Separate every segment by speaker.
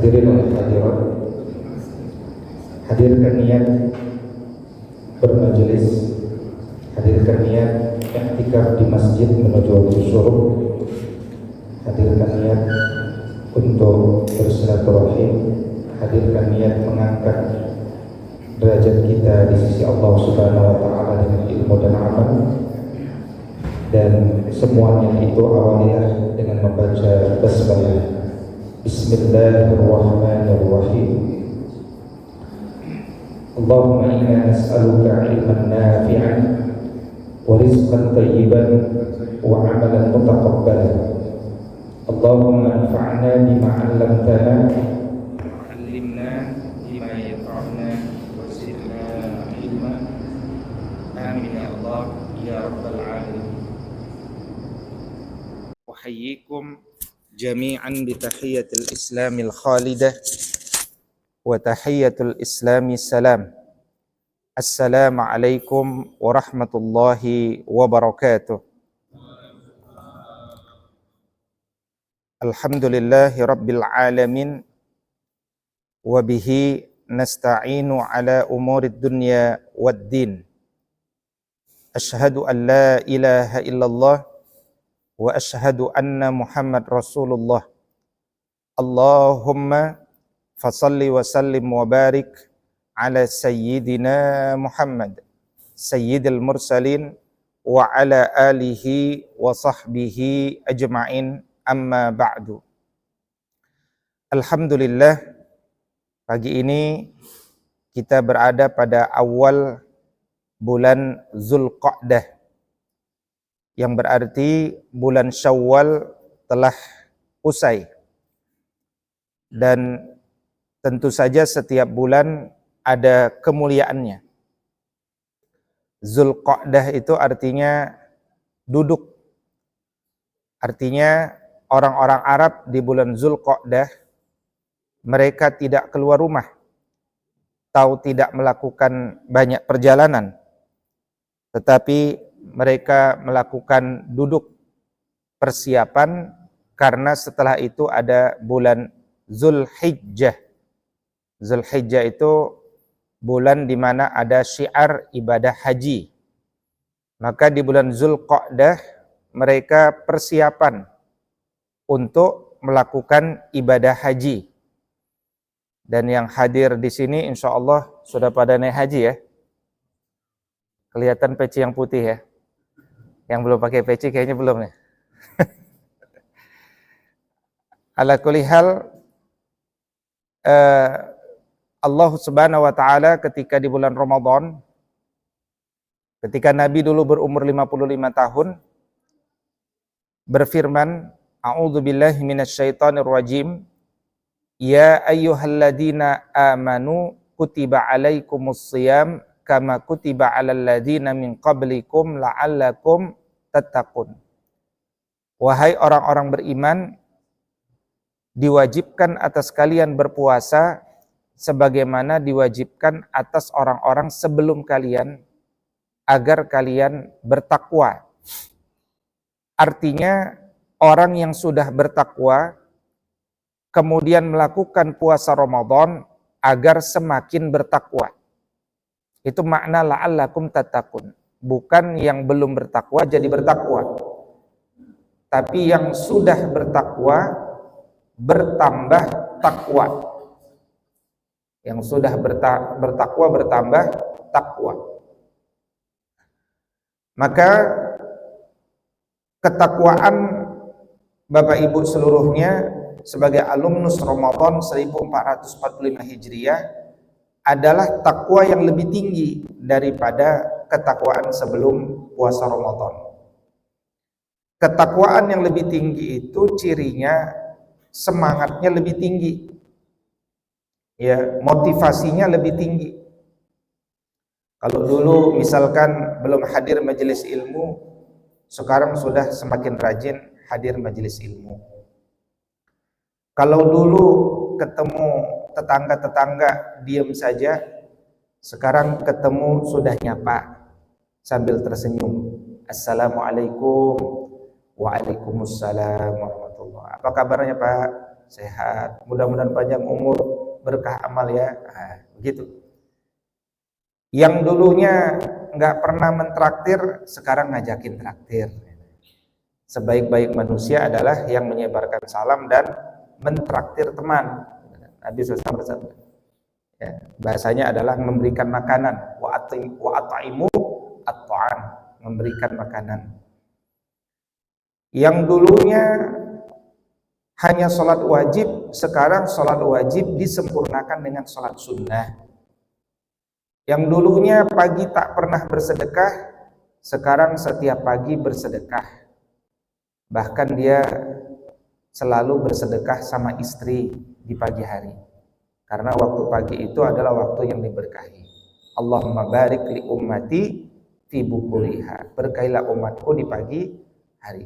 Speaker 1: Hadirin dan hadirat, hadirkan niat bermajelis, hadirkan niat i'tikaf di masjid menuju syuruk, hadirkan niat untuk bersilaturahim, hadirkan niat mengangkat derajat kita di sisi Allah Subhanahu wa taala dengan ilmu dan amal. Dan semuanya itu awalilah dengan membaca basmalah. Bismillahirrahmanirrahim. Allahumma inna nas'aluka ilman nafi'an wa rizqan tayyiban wa amalan mutaqabbalan. Allahumma anfa'na bima 'allamtana wa 'allimna bima yanfa'una wa zidna ilma. Amin ya Allah ya rabbal alamin. Uhayyikum jami'an bi tahiyyatil islamil khalidah wa tahiyyatul islami salam. Assalamualaikum warahmatullahi wabarakatuh. Alhamdulillahi rabbil alamin wa bihi nasta'inu ala umurid dunya waddin. Ashhadu an la ilaha illallah wa ashhadu anna Muhammad Rasulullah. Allahumma fasalli wa sallim wa barik ala sayyidina Muhammad sayyidil mursalin wa ala alihi wa sahbihi ajma'in, amma ba'du. Alhamdulillah, pagi ini kita berada pada awal bulan Zulqa'dah, yang berarti bulan Syawal telah usai. Dan tentu saja setiap bulan ada kemuliaannya. Zulqa'dah itu artinya duduk. Artinya orang-orang Arab di bulan Zulqa'dah mereka tidak keluar rumah atau tidak melakukan banyak perjalanan, tetapi mereka melakukan duduk persiapan karena setelah itu ada bulan Zulhijjah. Zulhijjah itu bulan di mana ada syiar ibadah haji. Maka di bulan Zulqa'dah mereka persiapan untuk melakukan ibadah haji. Dan yang hadir di sini insya Allah sudah pada naik haji ya. Kelihatan peci yang putih ya. Yang belum pakai peci kayaknya belum nih. Ala kulli hal, Allah Subhanahu wa taala ketika di bulan Ramadan, ketika Nabi dulu berumur 55 tahun, berfirman, a'udzubillahi minasyaitonir rajim, ya ayyuhalladzina amanu kutiba alaikumus shiyam kama kutiba alal ladzina min qablikum la'allakum tattaqun. Wahai orang-orang beriman, diwajibkan atas kalian berpuasa sebagaimana diwajibkan atas orang-orang sebelum kalian agar kalian bertakwa. Artinya orang yang sudah bertakwa kemudian melakukan puasa Ramadan agar semakin bertakwa. Itu makna la'allakum tattaqun. Bukan yang belum bertakwa jadi bertakwa, tapi yang sudah bertakwa bertambah takwa. Yang sudah bertakwa bertambah takwa. Maka ketakwaan Bapak Ibu seluruhnya sebagai alumnus Ramadan 1445 Hijriah adalah takwa yang lebih tinggi daripada ketakwaan sebelum puasa Ramadan. Ketakwaan yang lebih tinggi itu cirinya semangatnya lebih tinggi, ya, motivasinya lebih tinggi. Kalau dulu misalkan belum hadir majelis ilmu, sekarang sudah semakin rajin hadir majelis ilmu. Kalau dulu ketemu tetangga-tetangga diam saja, sekarang ketemu sudah nyapa sambil tersenyum. Assalamualaikum. Waalaikumsalam warahmatullahi. Apa kabarnya Pak? sehat, mudah-mudahan panjang umur, berkah amal ya. Nah, begitu. Yang dulunya nggak pernah mentraktir, sekarang ngajakin traktir. Sebaik-baik manusia adalah yang menyebarkan salam dan mentraktir teman. Nabi SAW bersabda. Ya, bahasanya adalah memberikan makanan, wa at'imu at-ta'am, memberikan makanan. Yang dulunya hanya sholat wajib, sekarang sholat wajib disempurnakan dengan sholat sunnah. Yang dulunya pagi tak pernah bersedekah, sekarang setiap pagi bersedekah. Bahkan dia selalu bersedekah sama istri di pagi hari. Karena waktu pagi itu adalah waktu yang diberkahi. Allahumma barik li ummati fi bukuriha. Berkailah umatku di pagi hari.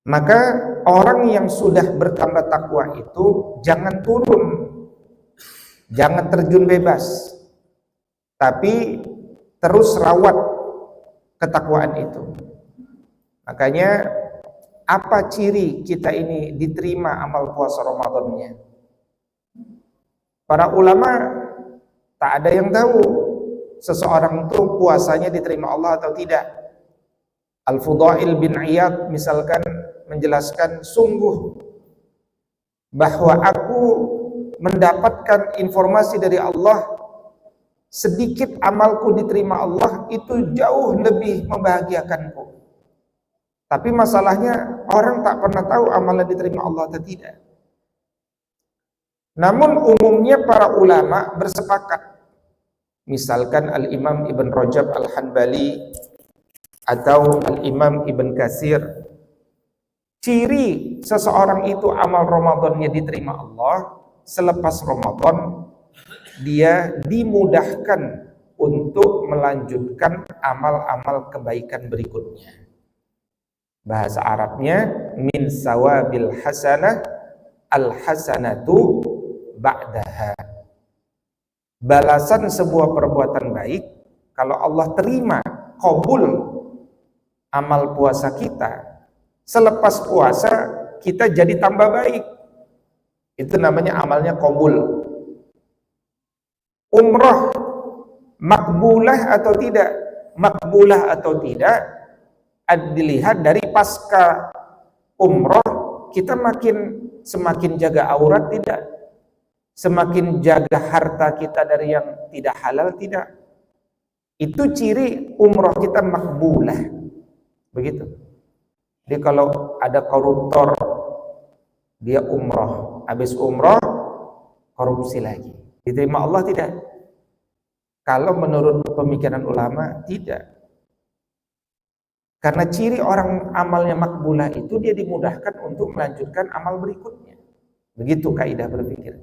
Speaker 1: Maka orang yang sudah bertambah takwa itu jangan turun, jangan terjun bebas, tapi terus rawat ketakwaan itu. Makanya apa ciri kita ini diterima amal puasa Ramadannya? Para ulama tak ada yang tahu seseorang itu puasanya diterima Allah atau tidak. Al-Fudail bin Iyad misalkan menjelaskan, sungguh bahwa aku mendapatkan informasi dari Allah, sedikit amalku diterima Allah itu jauh lebih membahagiakanku. Tapi masalahnya orang tak pernah tahu amalnya diterima Allah atau tidak. Namun umumnya para ulama bersepakat, misalkan Al-Imam Ibn Rajab Al-Hanbali atau Al-Imam Ibn Katsir, ciri seseorang itu amal Ramadannya diterima Allah, selepas Ramadan dia dimudahkan untuk melanjutkan amal-amal kebaikan berikutnya. Bahasa Arabnya min sawabil hasanah al hasanatu ba'daha. Balasan sebuah perbuatan baik, kalau Allah terima, qabul amal puasa kita, selepas puasa kita jadi tambah baik. Itu namanya amalnya qabul. Umrah makbulah atau tidak? Makbulah atau tidak dilihat dari pasca umrah, kita semakin jaga aurat tidak? Semakin jaga harta kita dari yang tidak halal tidak? Itu ciri umrah kita makbulah. Begitu. Jadi kalau ada koruptor, dia umrah, habis umrah korupsi lagi, diterima Allah tidak? Kalau menurut pemikiran ulama tidak. Karena ciri orang amalnya makbulah itu dia dimudahkan untuk melanjutkan amal berikutnya. Begitu kaidah berpikir.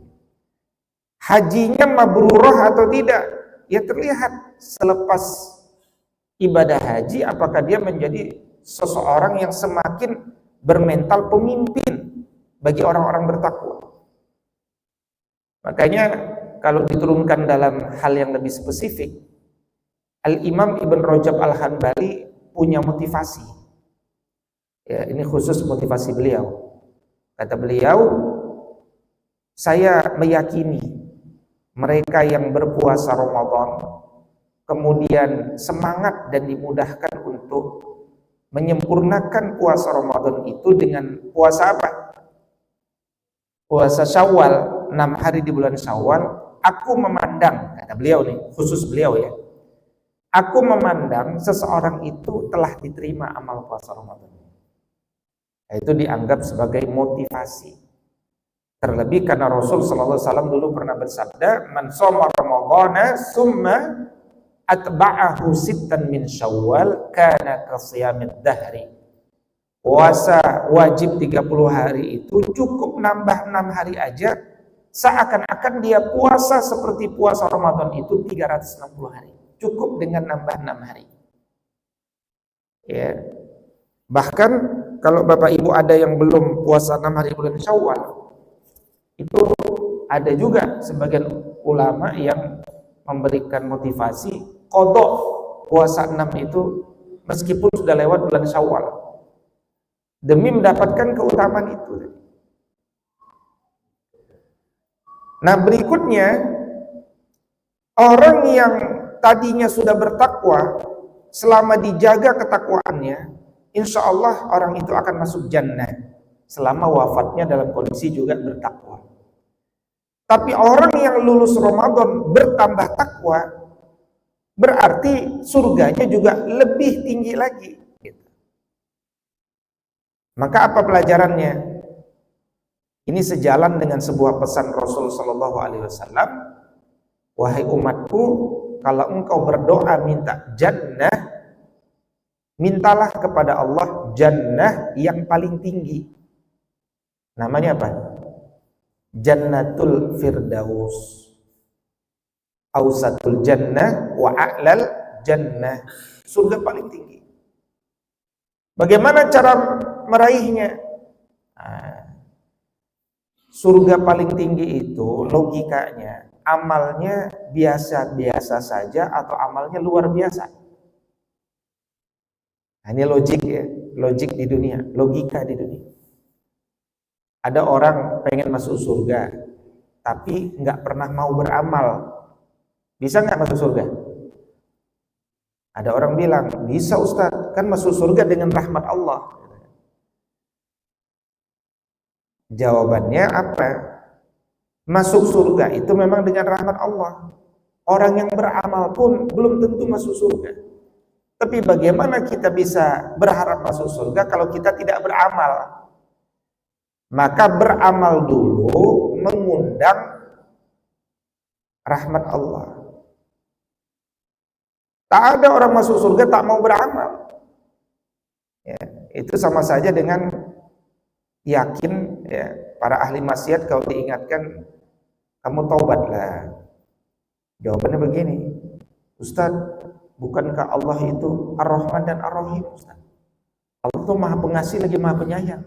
Speaker 1: Hajinya mabrurah atau tidak? Ya terlihat selepas ibadah haji apakah dia menjadi seseorang yang semakin bermental pemimpin bagi orang-orang bertakwa. Makanya kalau diturunkan dalam hal yang lebih spesifik, Al-Imam Ibn Rajab Al-Hanbali punya motivasi. Ya, ini khusus motivasi beliau. Kata beliau, saya meyakini mereka yang berpuasa Ramadan kemudian semangat dan dimudahkan untuk menyempurnakan puasa Ramadan itu dengan puasa apa? Puasa Syawal, 6 hari di bulan Syawal. Aku memandang, kata beliau nih, khusus beliau ya, aku memandang seseorang itu telah diterima amal puasa Ramadan. Itu dianggap sebagai motivasi. Terlebih karena Rasul sallallahu alaihi wasallam dulu pernah bersabda, "Man shoma Ramadhana summa atba'ahu sittan min Syawal kana kasiyamid dahri." Puasa wajib 30 hari itu cukup nambah 6 hari aja, seakan-akan dia puasa seperti puasa Ramadan itu 360 hari. Cukup dengan nambah 6 hari. Ya. Bahkan kalau Bapak Ibu ada yang belum puasa 6 hari bulan Syawal, itu ada juga sebagian ulama yang memberikan motivasi qadha puasa 6 itu meskipun sudah lewat bulan Syawal. demi mendapatkan keutamaan itu. Nah, berikutnya, orang yang tadinya sudah bertakwa, selama dijaga ketakwaannya, insya Allah orang itu akan masuk jannah selama wafatnya dalam kondisi juga bertakwa. Tapi orang yang lulus Ramadan bertambah takwa, berarti surganya juga lebih tinggi lagi. Maka apa pelajarannya? Ini sejalan dengan sebuah pesan Rasul Shallallahu Alaihi Wasallam. Wahai umatku, kalau engkau berdoa minta jannah, mintalah kepada Allah jannah yang paling tinggi. Namanya apa? Jannatul Firdaus, Ausatul Jannah wa A'lal Jannah, surga paling tinggi. Bagaimana cara meraihnya? Surga paling tinggi itu logikanya, amalnya biasa-biasa saja atau amalnya luar biasa. Nah, ini logik ya, logik di dunia, logika di dunia. Ada orang pengen masuk surga, tapi nggak pernah mau beramal. Bisa nggak masuk surga? Ada orang bilang, bisa Ustadz, kan masuk surga dengan rahmat Allah. Jawabannya apa? Masuk surga itu memang dengan rahmat Allah. Orang yang beramal pun belum tentu masuk surga. Tapi bagaimana kita bisa berharap masuk surga kalau kita tidak beramal? Maka beramal dulu mengundang rahmat Allah. Tak ada orang masuk surga tak mau beramal. Ya, itu sama saja dengan yakin ya, para ahli maksiat kalau diingatkan kamu taubatlah. Jawabannya begini, Ustadz, bukankah Allah itu Ar-Rahman dan Ar-Rahim, Ustaz? Allah itu Maha Pengasih lagi Maha Penyayang.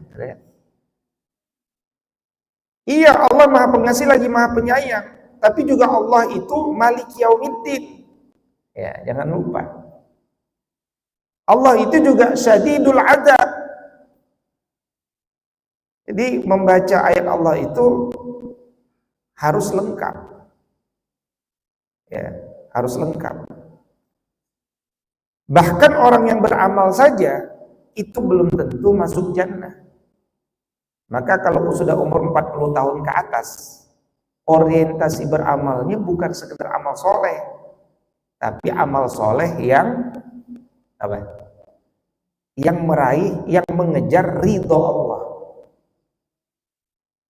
Speaker 1: Iya, Allah Maha Pengasih lagi Maha Penyayang, tapi juga Allah itu Malik Yaumiddin. Ya, jangan lupa. Allah itu juga Syadidul Adzab. Jadi membaca ayat Allah itu harus lengkap. Ya, harus lengkap. Bahkan orang yang beramal saja itu belum tentu masuk jannah. Maka kalau sudah umur 40 tahun ke atas, orientasi beramalnya bukan sekedar amal soleh, tapi amal soleh yang apa? Yang meraih, yang mengejar ridho Allah.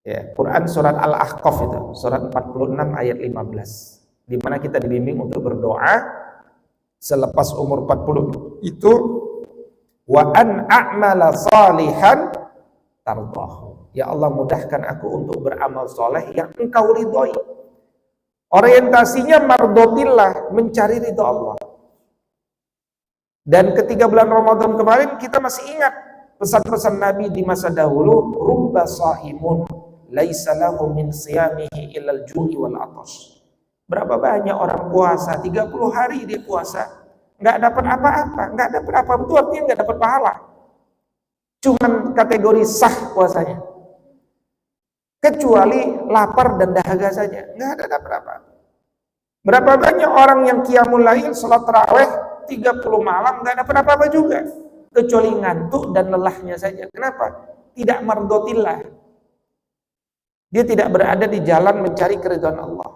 Speaker 1: Ya, Quran surat Al-Ahqaf itu, surat 46 ayat 15, di mana kita dibimbing untuk berdoa selepas umur 40 itu, wa an a'mala salihan tardahu. Ya Allah, mudahkan aku untuk beramal soleh yang engkau ridhoi. Orientasinya mardotillah, mencari ridho Allah. Dan ketika bulan Ramadan kemarin kita masih ingat pesan-pesan Nabi di masa dahulu, rubba sha'imun laisa lahu min siyamihi illal ju'i wal atash. Berapa banyak orang puasa 30 hari dia puasa, nggak dapat apa-apa, nggak dapat apa, itu artinya nggak dapat pahala. Cuman kategori sah puasanya. Kecuali lapar dan dahaga saja, nggak ada dapat apa. Berapa banyak orang yang qiyamul lail, salat tarawih 30 malam nggak dapat apa-apa juga, kecuali ngantuk dan lelahnya saja. Kenapa? Tidak mardotillah. Dia tidak berada di jalan mencari keridhaan Allah.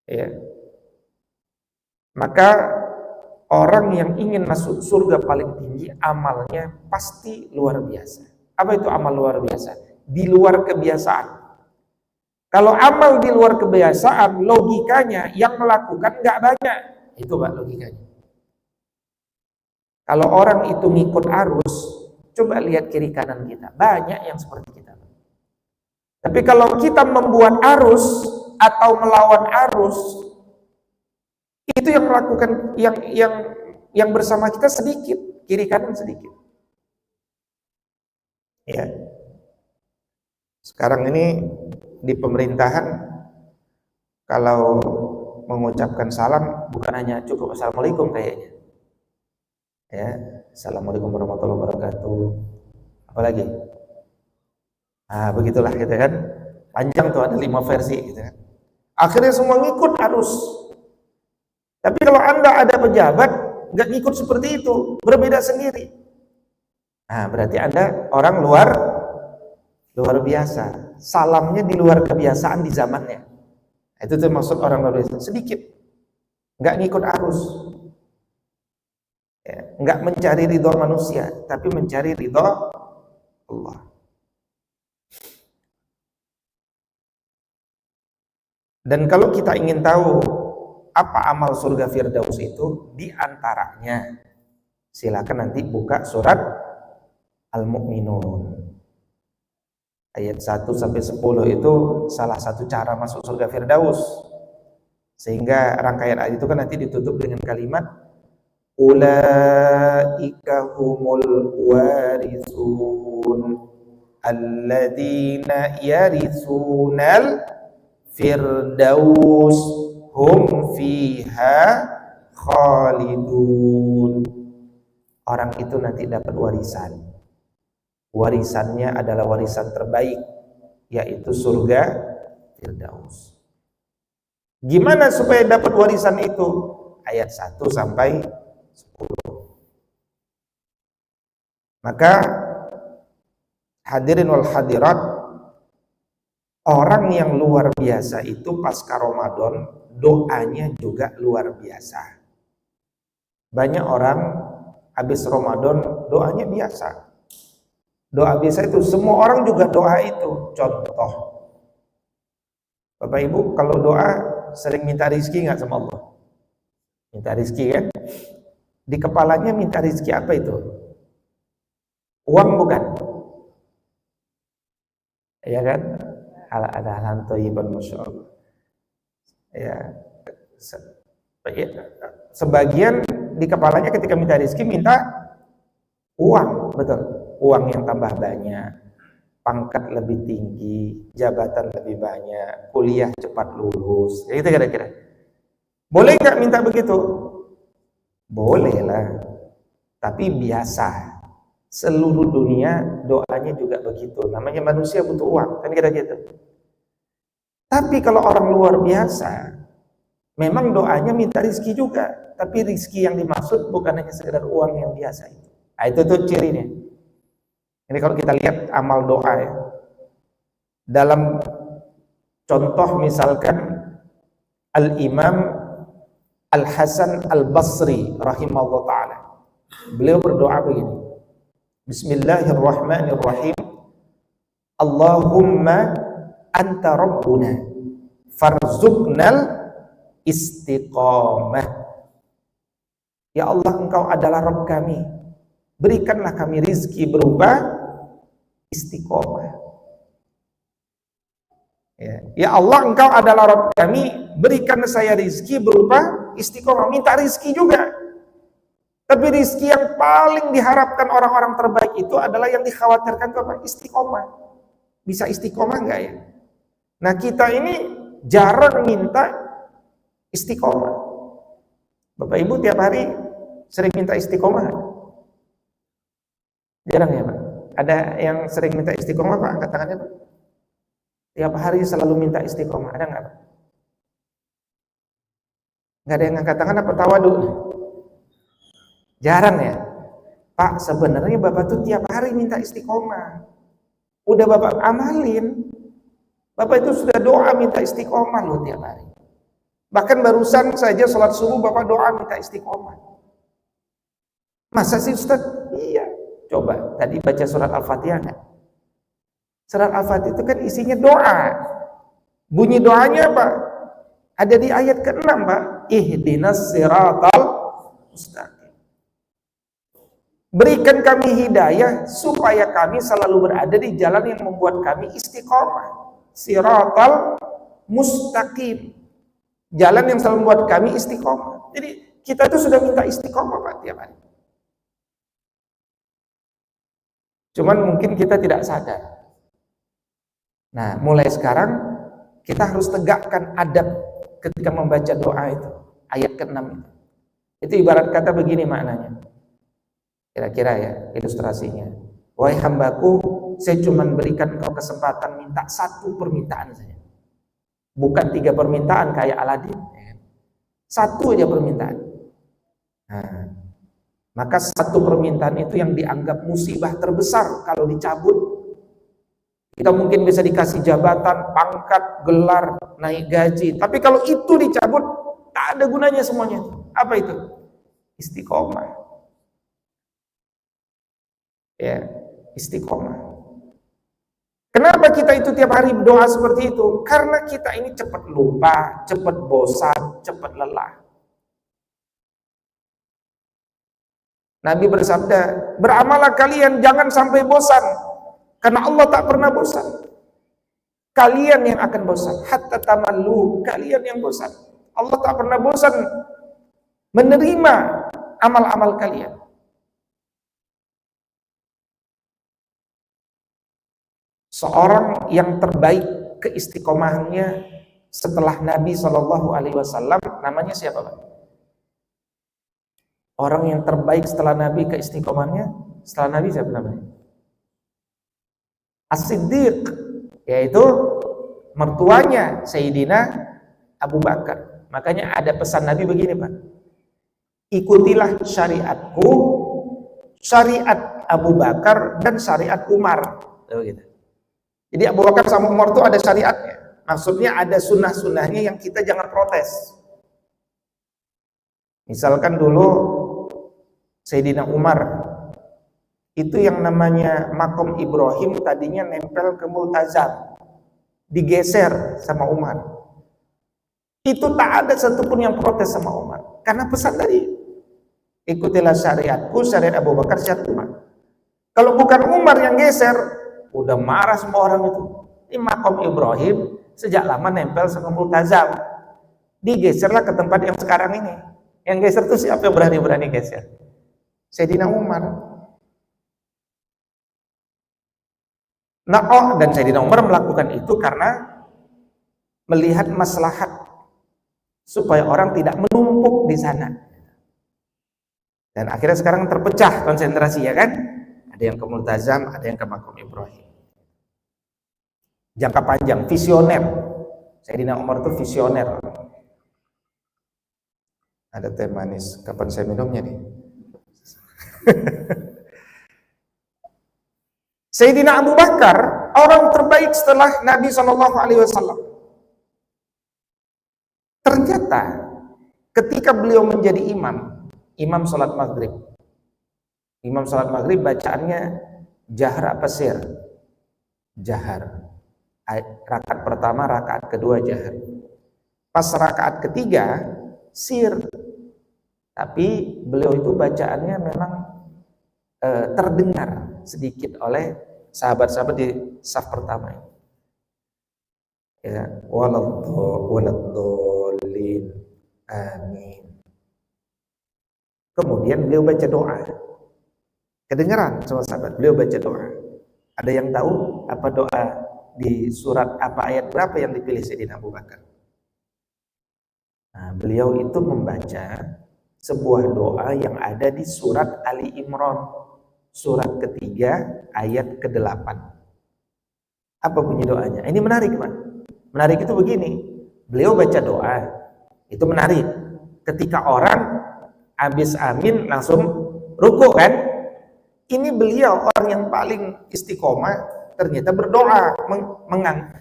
Speaker 1: Ya. Maka orang yang ingin masuk surga paling tinggi, amalnya pasti luar biasa. Apa itu amal luar biasa? Di luar kebiasaan. Kalau amal di luar kebiasaan, logikanya yang melakukan nggak banyak. Itu Pak logikanya. Kalau orang itu ngikut arus, coba lihat kiri kanan kita, banyak yang seperti kita. Tapi kalau kita membuat arus atau melawan arus, itu yang melakukan yang bersama kita sedikit, kiri kanan sedikit. Ya. Sekarang ini di pemerintahan kalau mengucapkan salam bukan hanya cukup assalamualaikum kayaknya. Ya, Assalamualaikum warahmatullahi wabarakatuh. Apalagi? Begitulah gitu kan. Panjang tuh, ada 5 versi gitu kan. Akhirnya semua ngikut arus. Tapi kalau Anda ada pejabat nggak ngikut seperti itu, berbeda sendiri. Berarti Anda orang luar biasa. Salamnya di luar kebiasaan di zamannya. Itu tuh maksud orang luar biasa. Sedikit, nggak ngikut arus. Ya, nggak mencari ridho manusia, tapi mencari ridho Allah. Dan kalau kita ingin tahu apa amal surga Firdaus itu, di antaranya silakan nanti buka surat Al-Mu'minun ayat 1 sampai 10. Itu salah satu cara masuk surga Firdaus. Sehingga rangkaian ayat itu kan nanti ditutup dengan kalimat ulaika humul warithun alladzina yaritsunal firdaus hum fiha khalidun. Orang itu nanti dapat warisan. Warisannya adalah warisan terbaik, yaitu surga Firdaus. Gimana supaya dapat warisan itu? Ayat 1 sampai 10. Maka hadirin wal hadirat, orang yang luar biasa itu pasca Ramadan doanya juga luar biasa. Banyak orang habis Ramadan doanya biasa. Doa biasa itu semua orang juga doa itu. Contoh, Bapak Ibu kalau doa sering minta rizki nggak sama Allah? Minta rizki kan? Di kepalanya minta rizki apa itu? Uang bukan? Ya kan? Ada halan thayyiban masyaallah. Ya. Sebagian di kepalanya ketika minta rizki minta uang, betul. Uang yang tambah banyak, pangkat lebih tinggi, jabatan lebih banyak, kuliah cepat lulus. Itu kira-kira. Boleh nggak minta begitu? Boleh lah. Tapi biasa. Seluruh dunia doanya juga begitu. Namanya manusia butuh uang, kan kira-kira gitu. Tapi kalau orang luar biasa, memang doanya minta rizki juga. Tapi rizki yang dimaksud bukan hanya sekedar uang yang biasa itu. Itu tuh cirinya. Ini kalau kita lihat amal doa ya. Dalam contoh misalkan Al-Imam Al-Hasan Al-Basri rahimahullah ta'ala. Beliau berdoa begini. Bismillahirrahmanirrahim. Allahumma anta rabbuna farzuqnal istiqamah. Ya Allah, engkau adalah Rabb kami, berikanlah kami rizki berupa istiqomah. Ya Allah, engkau adalah Rabb kami, berikan saya rizki berupa istiqomah. Minta rizki juga. Tapi rizki yang paling diharapkan orang-orang terbaik itu adalah yang dikhawatirkan itu apa? Istiqomah. Bisa istiqomah enggak ya? Nah kita ini jarang minta istiqomah. Bapak Ibu tiap hari sering minta istiqomah? Jarang ya Pak? Ada yang sering minta istiqomah Pak? Angkat tangannya Pak. Tiap hari selalu minta istiqomah, ada nggak Pak? Nggak ada yang angkat tangan apa tawadu? Jarang ya? Pak, sebenarnya Bapak tuh tiap hari minta istiqomah. Udah Bapak amalin. Bapak itu sudah doa minta istiqomah loh tiap hari. Bahkan barusan saja sholat subuh Bapak doa minta istiqomah. Masa sih Ustaz? Iya. Coba, tadi baca surat Al-Fatihah nggak? Surat Al-Fatihah itu kan isinya doa. Bunyi doanya apa? Ada di ayat ke-6 Pak. Ihdinas siratal mustaqim. Berikan kami hidayah supaya kami selalu berada di jalan yang membuat kami istiqomah. Siratal mustaqim. Jalan yang selalu membuat kami istiqomah. Jadi kita itu sudah minta istiqomah Pak tiap hari. Cuman mungkin kita tidak sadar. Nah, mulai sekarang kita harus tegakkan adab ketika membaca doa itu. Ayat ke-6 itu. Itu ibarat kata begini maknanya. Kira-kira ya ilustrasinya. Wahai hambaku, saya cuma berikan kau kesempatan minta satu permintaan saja. Bukan 3 permintaan kayak Aladin. Satu aja permintaan. Nah, maka satu permintaan itu yang dianggap musibah terbesar kalau dicabut. Kita mungkin bisa dikasih jabatan, pangkat, gelar, naik gaji. Tapi kalau itu dicabut, tak ada gunanya semuanya. Apa itu? Istiqomah. Ya, istiqomah. Kenapa kita itu tiap hari berdoa seperti itu? Karena kita ini cepat lupa, cepat bosan, cepat lelah. Nabi bersabda, beramalah kalian jangan sampai bosan, karena Allah tak pernah bosan. Kalian yang akan bosan, hatta tamallu, kalian yang bosan. Allah tak pernah bosan menerima amal-amal kalian. Seorang yang terbaik keistiqomahannya setelah Nabi SAW, namanya siapa Pak? Orang yang terbaik setelah Nabi keistiqomahannya, setelah Nabi siapa namanya? As-Siddiq, yaitu mertuanya Sayyidina Abu Bakar. Makanya ada pesan Nabi begini Pak, ikutilah syariatku, syariat Abu Bakar dan syariat Umar. Gitu. Jadi Abu Bakar sama Umar itu ada syariatnya. Maksudnya ada sunnah-sunnahnya yang kita jangan protes. Misalkan dulu Sayyidina Umar itu yang namanya makom Ibrahim tadinya nempel ke Multazam, digeser sama Umar. Itu tak ada satupun yang protes sama Umar, karena pesan tadi, ikutilah syariatku, syariat Abu Bakar, syariat Umar. Kalau bukan Umar yang geser, udah marah semua orang itu. Ini makom Ibrahim sejak lama nempel sama Multazam, digeserlah ke tempat yang sekarang ini. Yang geser itu siapa yang berani-berani geser? Sayyidina Umar. Nah, dan Sayyidina Umar melakukan itu karena melihat maslahat supaya orang tidak menumpuk di sana. Dan akhirnya sekarang terpecah konsentrasi, ya kan? Ada yang ke Multazam, ada yang ke makom Ibrahim. Jangka panjang, visioner. Sayyidina Umar itu visioner. Ada teh manis, kapan saya minumnya nih? Sayyidina Abu Bakar, orang terbaik setelah Nabi SAW. Ternyata ketika beliau menjadi imam salat maghrib. Imam salat maghrib bacaannya jahar apa sir? Jahar. Rakaat pertama, rakaat kedua jahar. Pas rakaat ketiga sir. Tapi beliau itu bacaannya memang terdengar sedikit oleh sahabat-sahabat di saf pertama ini. Ya, waladhdallin. Amin. Kemudian beliau baca doa. Kedengaran sama sahabat, beliau baca doa. Ada yang tahu apa doa di surat apa, ayat berapa yang dipilih Sayyidina Abu Bakar? Nah, beliau itu membaca sebuah doa yang ada di surat Ali Imran, surat ketiga ayat ke-8. Apa bunyi doanya? Ini menarik Pak. Menarik itu begini, beliau baca doa, itu menarik. Ketika orang habis amin langsung ruku kan? Ini beliau orang yang paling istiqomah, ternyata berdoa,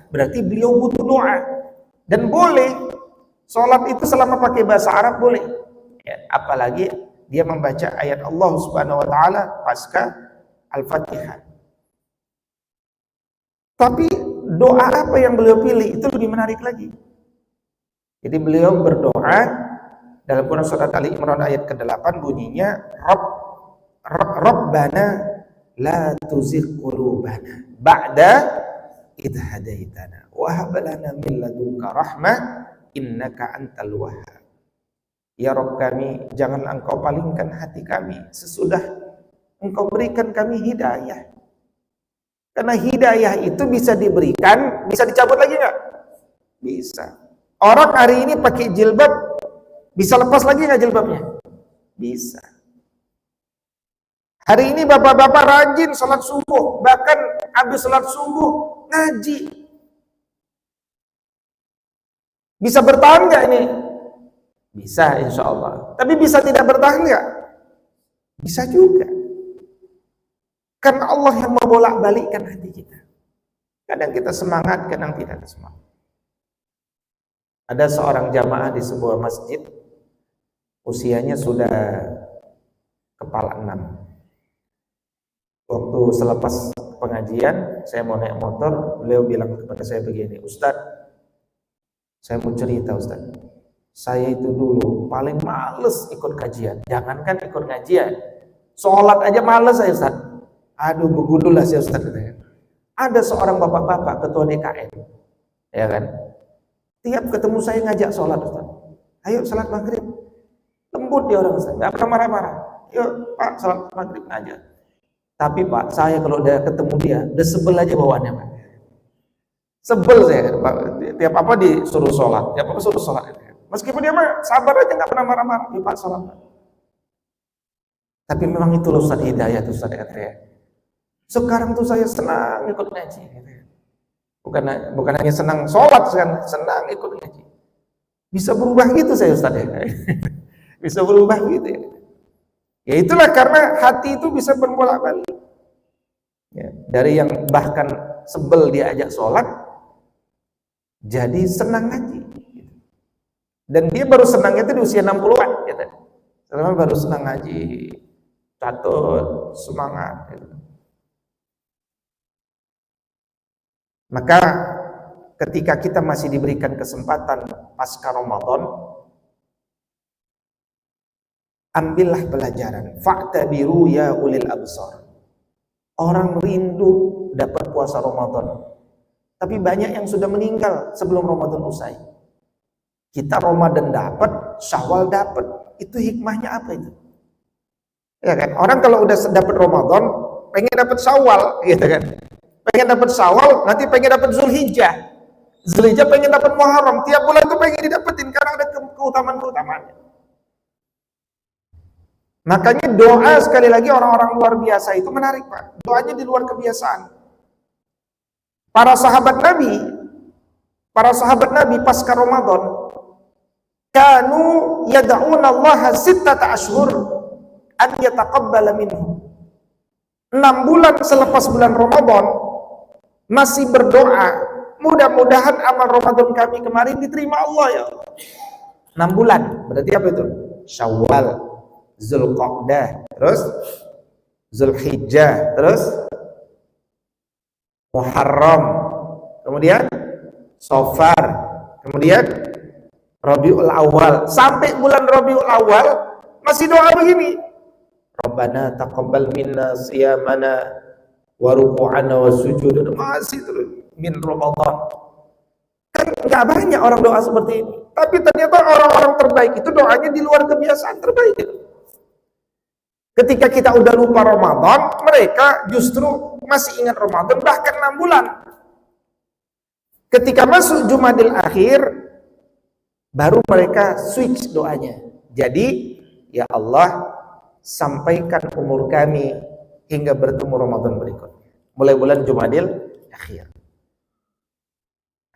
Speaker 1: berarti beliau butuh doa. Dan boleh, sholat itu selama pakai bahasa Arab boleh. Ya, apalagi dia membaca ayat Allah Subhanahu wa taala pasca Al-Fatihah. Tapi doa apa yang beliau pilih itu lebih menarik lagi. Jadi beliau berdoa dalam Quran surat Ali Imran ayat ke-8 bunyinya Rabbana la tuzigh qulubana ba'da idh hadaitana wa hab lana min ladunka rahmah innaka antal wahhab. Ya Rabb kami, janganlah engkau palingkan hati kami sesudah engkau berikan kami hidayah. Karena hidayah itu bisa diberikan, bisa dicabut lagi nggak? Bisa. Orang hari ini pakai jilbab, bisa lepas lagi nggak jilbabnya? Bisa. Hari ini bapak-bapak rajin sholat subuh, bahkan habis sholat subuh ngaji. Bisa bertahan nggak ini? Bisa, insya Allah. Tapi bisa tidak bertahan nggak? Bisa juga. Karena Allah yang membolak-balikkan hati kita. Kadang kita semangat, kadang tidak semangat. Ada seorang jamaah di sebuah masjid, usianya sudah kepala 6. Waktu selepas pengajian, saya mau naik motor, beliau bilang kepada saya begini, Ustadz, saya mau cerita Ustadz, saya itu dulu paling males ikut kajian, jangankan ikut kajian, sholat aja males saya Ustadz. Aduh, begudul lah saya Ustadz. Ada seorang bapak-bapak ketua DKM, ya kan, tiap ketemu saya ngajak sholat Ustadz, ayo sholat maghrib, lembut dia orang Ustadz, gak pernah marah-marah, yuk Pak sholat maghrib ngajak. Tapi Pak, saya kalau udah ketemu dia, udah sebel aja bawaannya Pak. Sebel saya, Pak. Tiap apa disuruh sholat, tiap apa suruh sholat. Meskipun dia mah sabar aja, nggak pernah marah-marah. Ya Pak, sholat Pak. Tapi memang itu loh Ustaz hidayah tuh Ustaz kata ya. Sekarang tuh saya senang ikut ngaji. Bukan hanya senang sholat, senang ikut ngaji. Bisa berubah gitu saya Ustaz ya. Bisa berubah gitu ya. Ya itulah karena hati itu bisa berbolak-balik. Ya, dari yang bahkan sebel diajak sholat, jadi senang ngaji. Dan dia baru senangnya itu di usia 60-an. Gitu. Karena baru senang ngaji, catut, semangat. Gitu. Maka ketika kita masih diberikan kesempatan pasca Ramadan, ambillah pelajaran. Fa'tabiru ya ulil absar. Orang rindu dapat puasa Ramadan. Tapi banyak yang sudah meninggal sebelum Ramadan usai. Kita Ramadan dapat, Syawal dapat. Itu hikmahnya apa itu? Ya kan? Orang kalau udah dapat Ramadan, pengen dapat Syawal, gitu kan? Pengen dapat Syawal, nanti pengen dapat Zulhijjah. Zulhijjah pengen dapat Muharram. Tiap bulan itu pengen didapetin karena ada keutamaan-keutamaannya. Makanya doa sekali lagi orang-orang luar biasa itu menarik Pak. Doanya di luar kebiasaan. Para sahabat Nabi pasca Ramadan, kanu yad'una Allah sittata ashhur an yataqabbala minhum. 6 bulan selepas bulan Ramadan masih berdoa, mudah-mudahan amal Ramadan kami kemarin diterima Allah ya Allah. 6 bulan, berarti apa itu? Syawal, Zulqa'dah, terus Zulhijjah, terus Muharram, kemudian Safar, kemudian Rabiul Awal. Sampai bulan Rabiul Awal masih doa begini, Rabbana taqabbal minna siyamana wa ruku'ana wa sujudana, masih terus min Ramadan. Kan nggak banyak orang doa seperti ini, tapi ternyata orang-orang terbaik itu doanya di luar kebiasaan terbaik itu. Ketika kita udah lupa Ramadan, mereka justru masih ingat Ramadan bahkan 6 bulan. Ketika masuk Jumadil Akhir, baru mereka switch doanya. Jadi, ya Allah, sampaikan umur kami hingga bertemu Ramadan berikutnya. Mulai bulan Jumadil Akhir.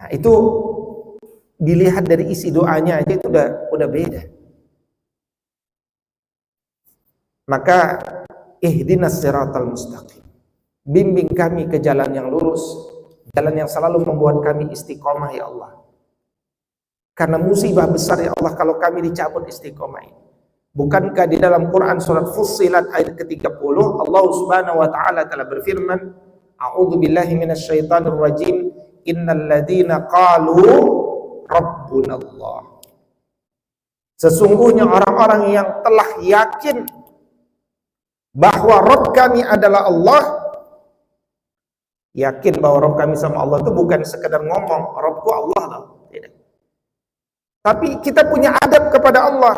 Speaker 1: Nah, itu dilihat dari isi doanya aja itu udah beda. Maka ihdinas siratal mustaqim, bimbing kami ke jalan yang lurus, jalan yang selalu membuat kami istiqomah ya Allah. Karena musibah besar ya Allah kalau kami dicabut istiqomah ini. Bukankah di dalam Quran surat Fussilat ayat ke-30 Allah Subhanahu wa taala telah berfirman, A'udzu billahi minasyaitonir rajim, innal ladzina qalu rabbunallah. Sesungguhnya orang-orang yang telah yakin bahwa Rabb kami adalah Allah, yakin bahwa Rabb kami sama Allah itu bukan sekedar ngomong Rabbku Allah lah, tidak. Tapi kita punya adab kepada Allah.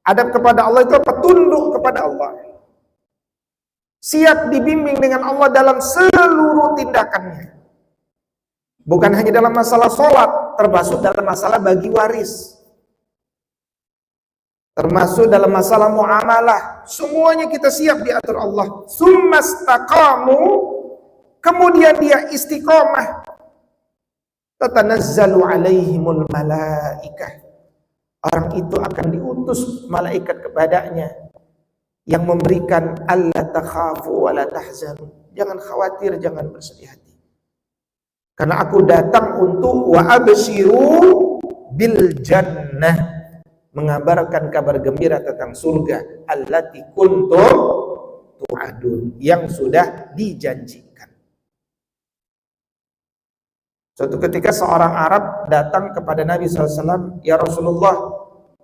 Speaker 1: Adab kepada Allah itu apa? Tunduk kepada Allah. Siap dibimbing dengan Allah dalam seluruh tindakannya. Bukan hanya dalam masalah sholat, termasuk dalam masalah bagi waris. termasuk dalam masalah muamalah, semuanya kita siap diatur Allah. Summastaqamu, kemudian dia istiqomah, tatanazzalu alaihimul malaikah, orang itu akan diutus malaikat kepadanya yang memberikan alla takhafu wa la tahzanu, jangan khawatir, jangan bersedih hati, karena aku datang untuk wa absyiru bil jannah, mengabarkan kabar gembira tentang surga, allati kuntum tu'adun, yang sudah dijanjikan. Suatu ketika seorang Arab datang kepada Nabi SAW, ya Rasulullah,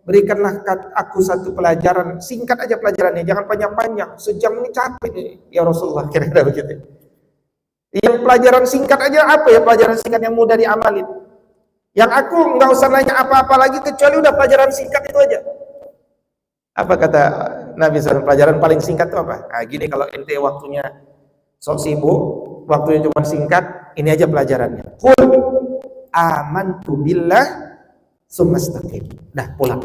Speaker 1: berikanlah aku satu pelajaran, singkat aja pelajarannya, jangan panjang-panjang, sejam ini capek nih, ya Rasulullah, kira-kira begitu. Yang pelajaran singkat aja, apa ya pelajaran singkat yang mudah diamalin? Yang aku nggak usah nanya apa-apa lagi kecuali udah pelajaran singkat itu aja. Apa kata Nabi SAW, pelajaran paling singkat itu apa? Nah, gini, kalau ente waktunya sok sibuk, waktunya cuma singkat, ini aja pelajarannya. Qul amantu billah tsumastaqim. Dah, pulang.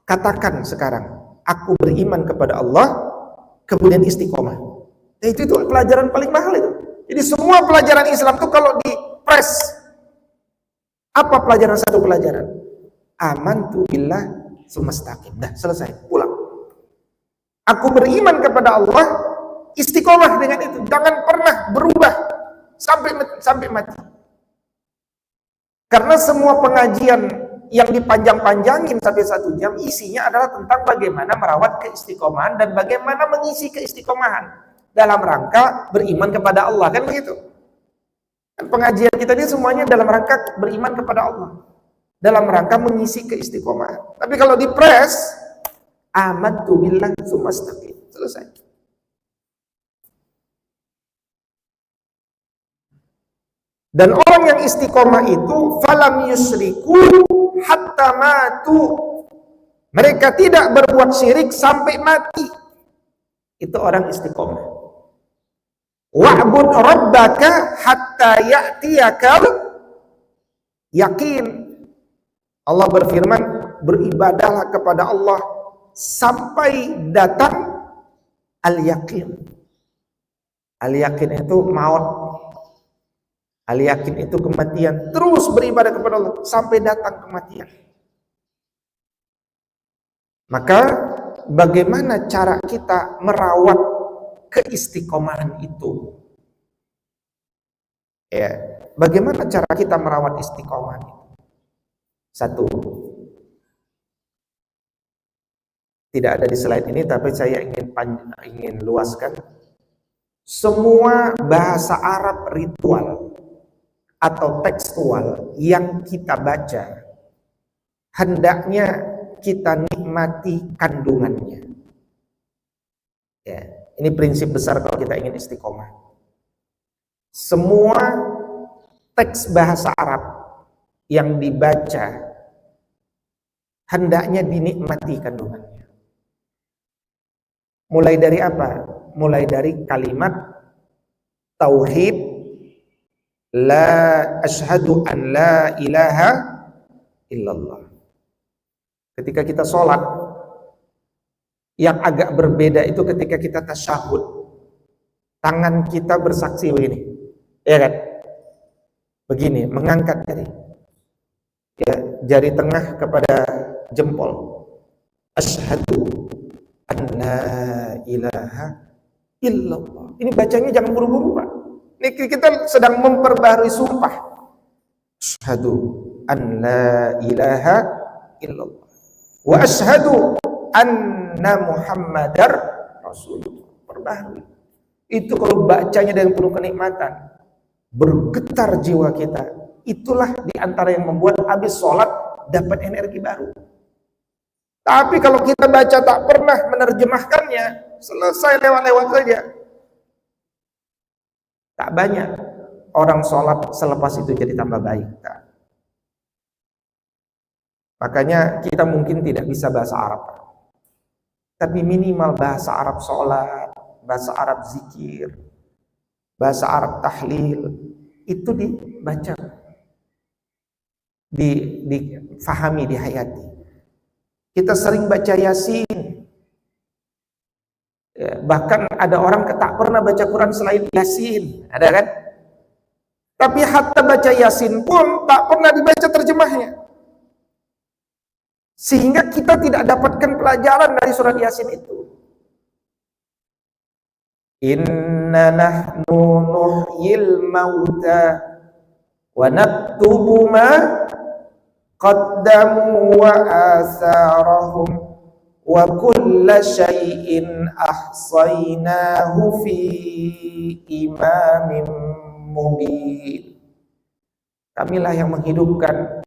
Speaker 1: Katakan sekarang, aku beriman kepada Allah, kemudian istiqomah. Nah, itu pelajaran paling mahal itu. Jadi semua pelajaran Islam itu kalau di press, apa pelajaran, satu pelajaran, amantu billah tsumastaqim. Dah, selesai, pulang. Aku beriman kepada Allah, istiqomah dengan itu, jangan pernah berubah sampai mati. Karena semua pengajian yang dipanjang-panjangin sampai 1 jam, isinya adalah tentang bagaimana merawat keistiqomahan dan bagaimana mengisi keistiqomahan dalam rangka beriman kepada Allah, kan begitu. Pengajian kita ini semuanya dalam rangka beriman kepada Allah, dalam rangka mengisi keistiqomahan. Tapi kalau di press, amantu billah tsumastaqim, selesai. Dan orang yang istiqomah itu falam yusriku hatta matu, mereka tidak berbuat syirik sampai mati. Itu orang istiqomah. Wa'bud rabbaka hatta ya'tiyakal yakin. Allah berfirman, beribadahlah kepada Allah sampai datang al-yakin. Al-yakin itu maut, al-yakin itu kematian. Terus beribadah kepada Allah sampai datang kematian. Maka bagaimana cara kita merawat keistiqomahan itu? Ya, bagaimana cara kita merawat istiqomahan itu? Satu, tidak ada di slide ini, tapi saya ingin luaskan. Semua bahasa Arab ritual atau tekstual yang kita baca, hendaknya kita nikmati kandungannya. Ya, ini prinsip besar kalau kita ingin istiqomah. Semua teks bahasa Arab yang dibaca hendaknya dinikmati kandungannya. Mulai dari apa? Mulai dari kalimat tauhid, la asyhadu an la ilaha illallah. Ketika kita sholat, yang agak berbeda itu ketika kita tasyahud, tangan kita bersaksi begini, ya kan? Begini, mengangkat jari, ya, jari tengah kepada jempol. Asyhadu an la ilaha illallah. Ini bacanya jangan buru-buru, Pak. Ini kita sedang memperbaharui sumpah. Asyhadu an la ilaha illallah wa asyhadu anna Muhammadar Rasulullah. Perbaharui. Itu kalau bacanya dengan penuh kenikmatan, bergetar jiwa kita. Itulah diantara yang membuat habis sholat dapat energi baru. Tapi kalau kita baca tak pernah menerjemahkannya, selesai lewat-lewat saja. Tak banyak orang sholat selepas itu jadi tambah baik. Tak. Makanya kita mungkin tidak bisa bahasa Arab, tapi minimal bahasa Arab sholat, bahasa Arab zikir, bahasa Arab tahlil, itu dibaca, difahami, dihayati. Kita sering baca Yasin. Ya, bahkan ada orang tak pernah baca Quran selain Yasin, ada kan? Tapi hatta baca Yasin pun tak pernah dibaca terjemahnya. Sehingga kita tidak dapatkan pelajaran dari surat Yasin itu. Inna nahnu nuhyil mauta wa naktubu ma qaddamu wa asarahum wa kulla syai'in ahsaynahu fi imamin mubin. Kamilah yang menghidupkan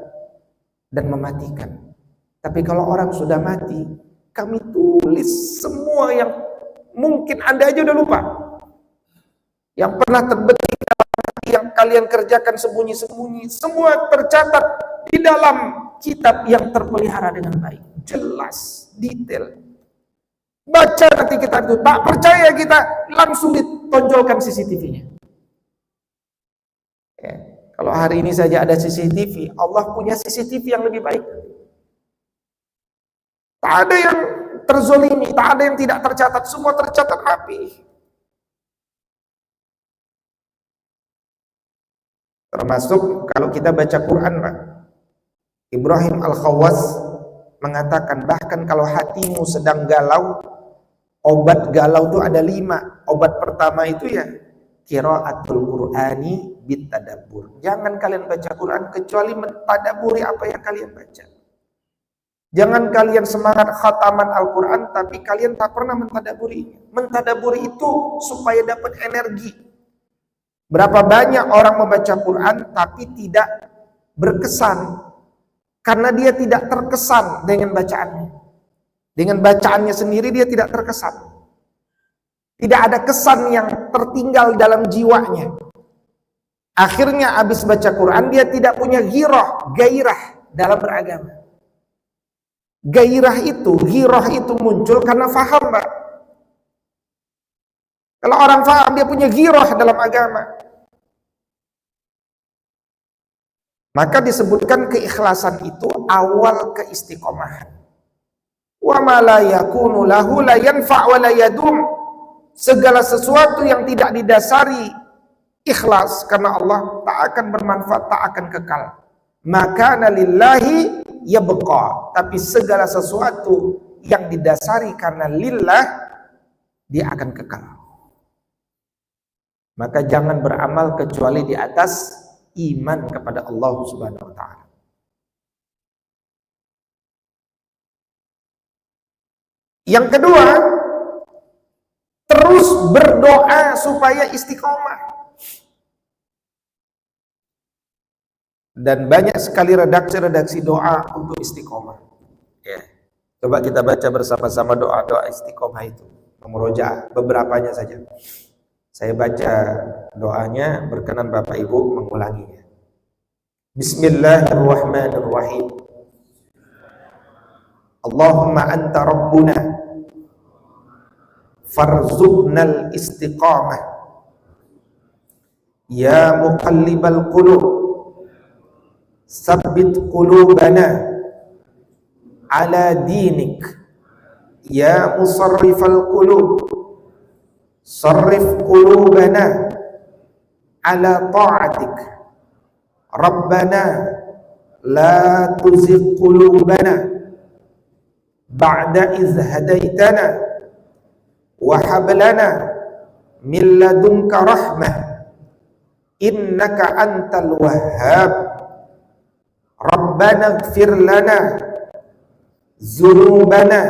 Speaker 1: dan mematikan. Tapi kalau orang sudah mati, kami tulis semua yang mungkin Anda aja udah lupa. Yang pernah terbetik dalam hati, yang kalian kerjakan sembunyi-sembunyi, semua tercatat di dalam kitab yang terpelihara dengan baik. Jelas, detail. Baca nanti kita itu, tak percaya kita, langsung ditonjolkan CCTV-nya. Ya. Kalau hari ini saja ada CCTV, Allah punya CCTV yang lebih baik. Tak ada yang terzolimi, tak ada yang tidak tercatat, semua tercatat rapi. Termasuk kalau kita baca Quran, Pak, Ibrahim Al-Khawwas mengatakan, bahkan kalau hatimu sedang galau, obat galau itu ada 5. Obat pertama itu ya qiraatul Qur'ani bitadabbur. Jangan kalian baca Quran kecuali mentadaburi apa yang kalian baca. Jangan kalian semangat khataman Al-Quran tapi kalian tak pernah mentadaburi. Mentadaburi itu supaya dapat energi. Berapa banyak orang membaca Quran tapi tidak berkesan karena dia tidak terkesan dengan bacaannya. Dengan bacaannya sendiri dia tidak terkesan. Tidak ada kesan yang tertinggal dalam jiwanya. Akhirnya habis baca Quran dia tidak punya gairah dalam beragama. Gairah itu muncul karena faham, Pak. Kalau orang faham dia punya gairah dalam agama. Maka disebutkan keikhlasan itu awal keistiqomahan. Wa ma la yakunu lahu la yanfa' wa la yadum. Segala sesuatu yang tidak didasari ikhlas karena Allah tak akan bermanfaat, tak akan kekal. Maka lillahi yabqa. Tapi segala sesuatu yang didasari karena lillah, dia akan kekal. Maka jangan beramal kecuali di atas iman kepada Allah Subhanahu wa taala. Yang kedua, terus berdoa supaya istiqomah. Dan banyak sekali redaksi-redaksi doa untuk istiqomah. Ya. Coba kita baca bersama-sama doa-doa istiqomah itu. Memurojaah beberapanya saja. Saya baca doanya, berkenan Bapak Ibu mengulanginya. Bismillahirrahmanirrahim. Allahumma anta rabbuna farzuqnal istiqamah. Ya muqallibal qulub sabbit qulubana ala dinik. Ya musarrifal qulub sarrif qulubana ala ta'atik. Rabbana la tuzigh qulubana ba'da idh hadaitana wa hab lana min ladunka rahmah innaka antal wahhab. Rabbana ighfir lana dzunubana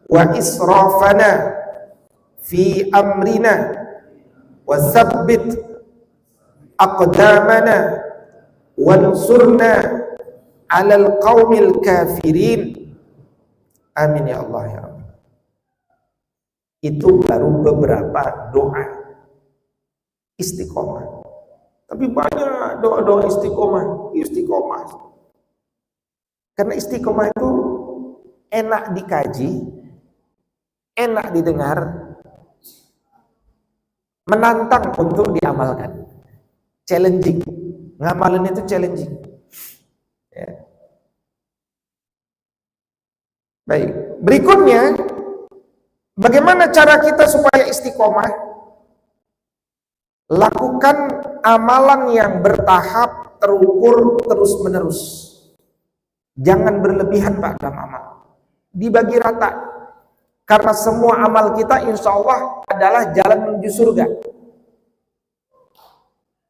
Speaker 1: wa israfana fi amrina wa tsabbit aqdamana wansurna 'alal qaumil kafirin. Amin ya Allah ya Rabbi. Itu baru beberapa doa istiqomah. Tapi banyak doa-doa istiqomah. Karena istiqomah itu enak dikaji, enak didengar, menantang untuk diamalkan. Challenging. Ngamalin itu challenging. Ya. Baik, berikutnya bagaimana cara kita supaya istiqomah? Lakukan amalan yang bertahap, terukur, terus-menerus. Jangan berlebihan Pak dalam amal. Dibagi rata. Karena semua amal kita insya Allah adalah jalan menuju surga.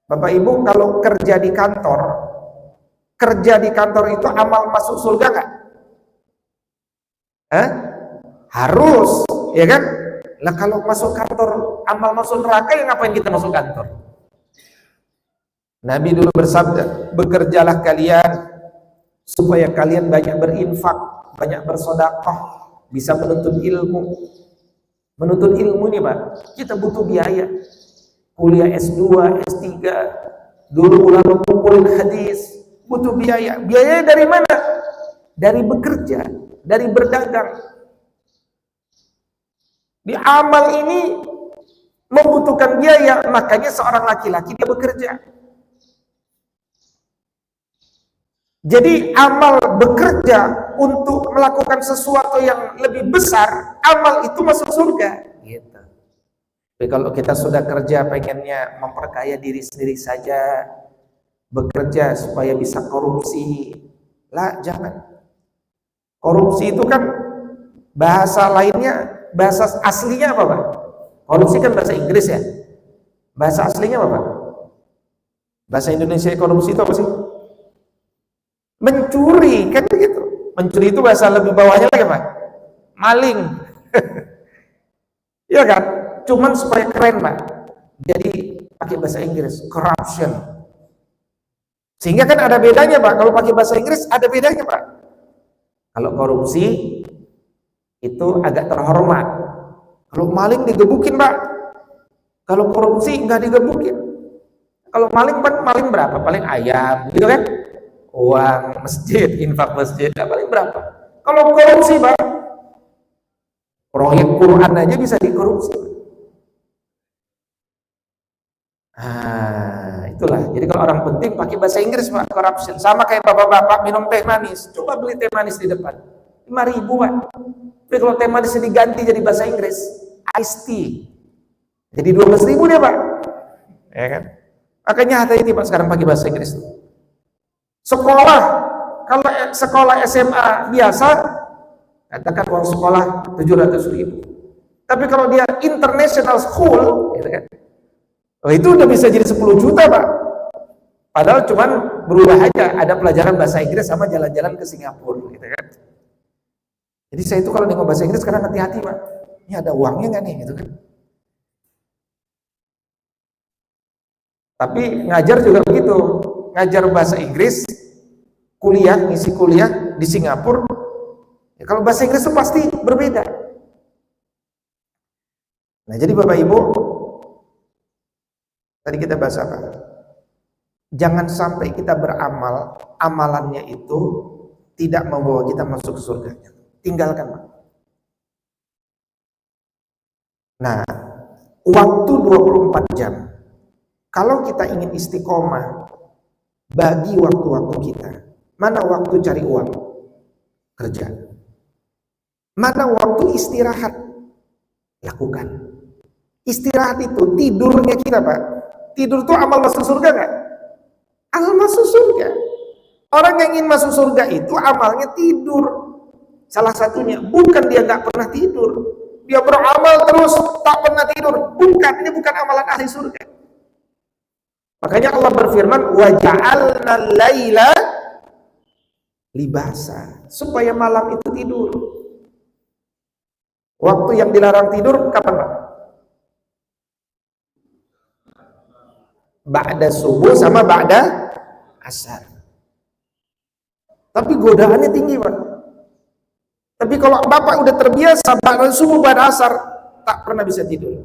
Speaker 1: Bapak Ibu kalau kerja di kantor itu amal masuk surga nggak? Harus, ya kan? Lah kalau masuk kantor amal masuk neraka, ya ngapain kita masuk kantor? Nabi dulu bersabda, bekerjalah kalian supaya kalian banyak berinfak, banyak bersedekah, bisa menuntut ilmu. Menuntut ilmu nih Pak, kita butuh biaya. Kuliah S2, S3, dulu ulama kumpulin hadis, butuh biaya. Biayanya dari mana? Dari bekerja, dari berdagang. Di amal ini membutuhkan biaya, makanya seorang laki-laki dia bekerja. Jadi amal bekerja untuk melakukan sesuatu yang lebih besar, amal itu masuk surga. Gitu. Tapi kalau kita sudah kerja pengennya memperkaya diri sendiri saja, bekerja supaya bisa korupsi, lah jangan. Korupsi itu kan bahasa lainnya, bahasa aslinya apa Pak? Korupsi kan bahasa Inggris ya. Bahasa aslinya apa Pak? Bahasa Indonesia korupsi itu apa sih? Mencuri, kan begitu. Mencuri itu bahasa lebih bawahnya lagi Pak? Maling. Iya kan? Cuman supaya keren Pak. Jadi pakai bahasa Inggris, corruption. Sehingga kan ada bedanya Pak. Kalau pakai bahasa Inggris ada bedanya Pak. Kalau korupsi itu agak terhormat. Kalau maling digebukin Pak. Kalau korupsi nggak digebukin. Kalau maling berapa? Paling ayam, gitu kan? Uang masjid, infak masjid, paling berapa? Kalau korupsi Pak, proyek Quran aja bisa dikorupsi. Itulah. Jadi kalau orang penting pakai bahasa Inggris Pak, corruption. Sama kayak bapak-bapak minum teh manis. Coba beli teh manis di depan. 5.000 Pak. Tapi kalau teh manisnya diganti jadi bahasa Inggris, iced tea. Jadi 12.000 dia Pak. Ya kan? Makanya hati-hati Pak sekarang pakai bahasa Inggris. Sekolah, kalau sekolah SMA biasa, katakan uang sekolah 700.000. Tapi kalau dia international school, gitu kan, itu udah bisa jadi 10 juta Pak. Padahal cuman berubah aja, ada pelajaran bahasa Inggris sama jalan-jalan ke Singapura, gitu kan. Jadi saya itu kalau nengok bahasa Inggris sekarang hati-hati Pak. Ini ada uangnya nggak nih, gitu kan. Tapi ngajar juga begitu, ngajar bahasa Inggris, kuliah, ngisi kuliah di Singapura, ya kalau bahasa Inggris itu pasti berbeda. Nah jadi Bapak Ibu, tadi kita bahas apa? Jangan sampai kita beramal, amalannya itu tidak membawa kita masuk surga. Tinggalkan Pak. Nah, waktu 24 jam. Kalau kita ingin istiqomah, bagi waktu-waktu kita. Mana waktu cari uang? Kerja. Mana waktu istirahat? Lakukan. Istirahat itu tidurnya kita Pak. Tidur itu amal masuk surga nggak? Amal masuk surga. Orang yang ingin masuk surga itu amalnya tidur. Salah satunya, bukan dia nggak pernah tidur. Dia beramal terus, tak pernah tidur. Bukan, ini bukan amalan ahli surga. Makanya Allah berfirman, wa ja'alna laila libasa, supaya malam itu tidur. Waktu yang dilarang tidur kapan Pak? Ba'da subuh sama ba'da asar. Tapi godaannya tinggi Pak. Tapi kalau Bapak udah terbiasa ba'da subuh ba'da asar, tak pernah bisa tidur.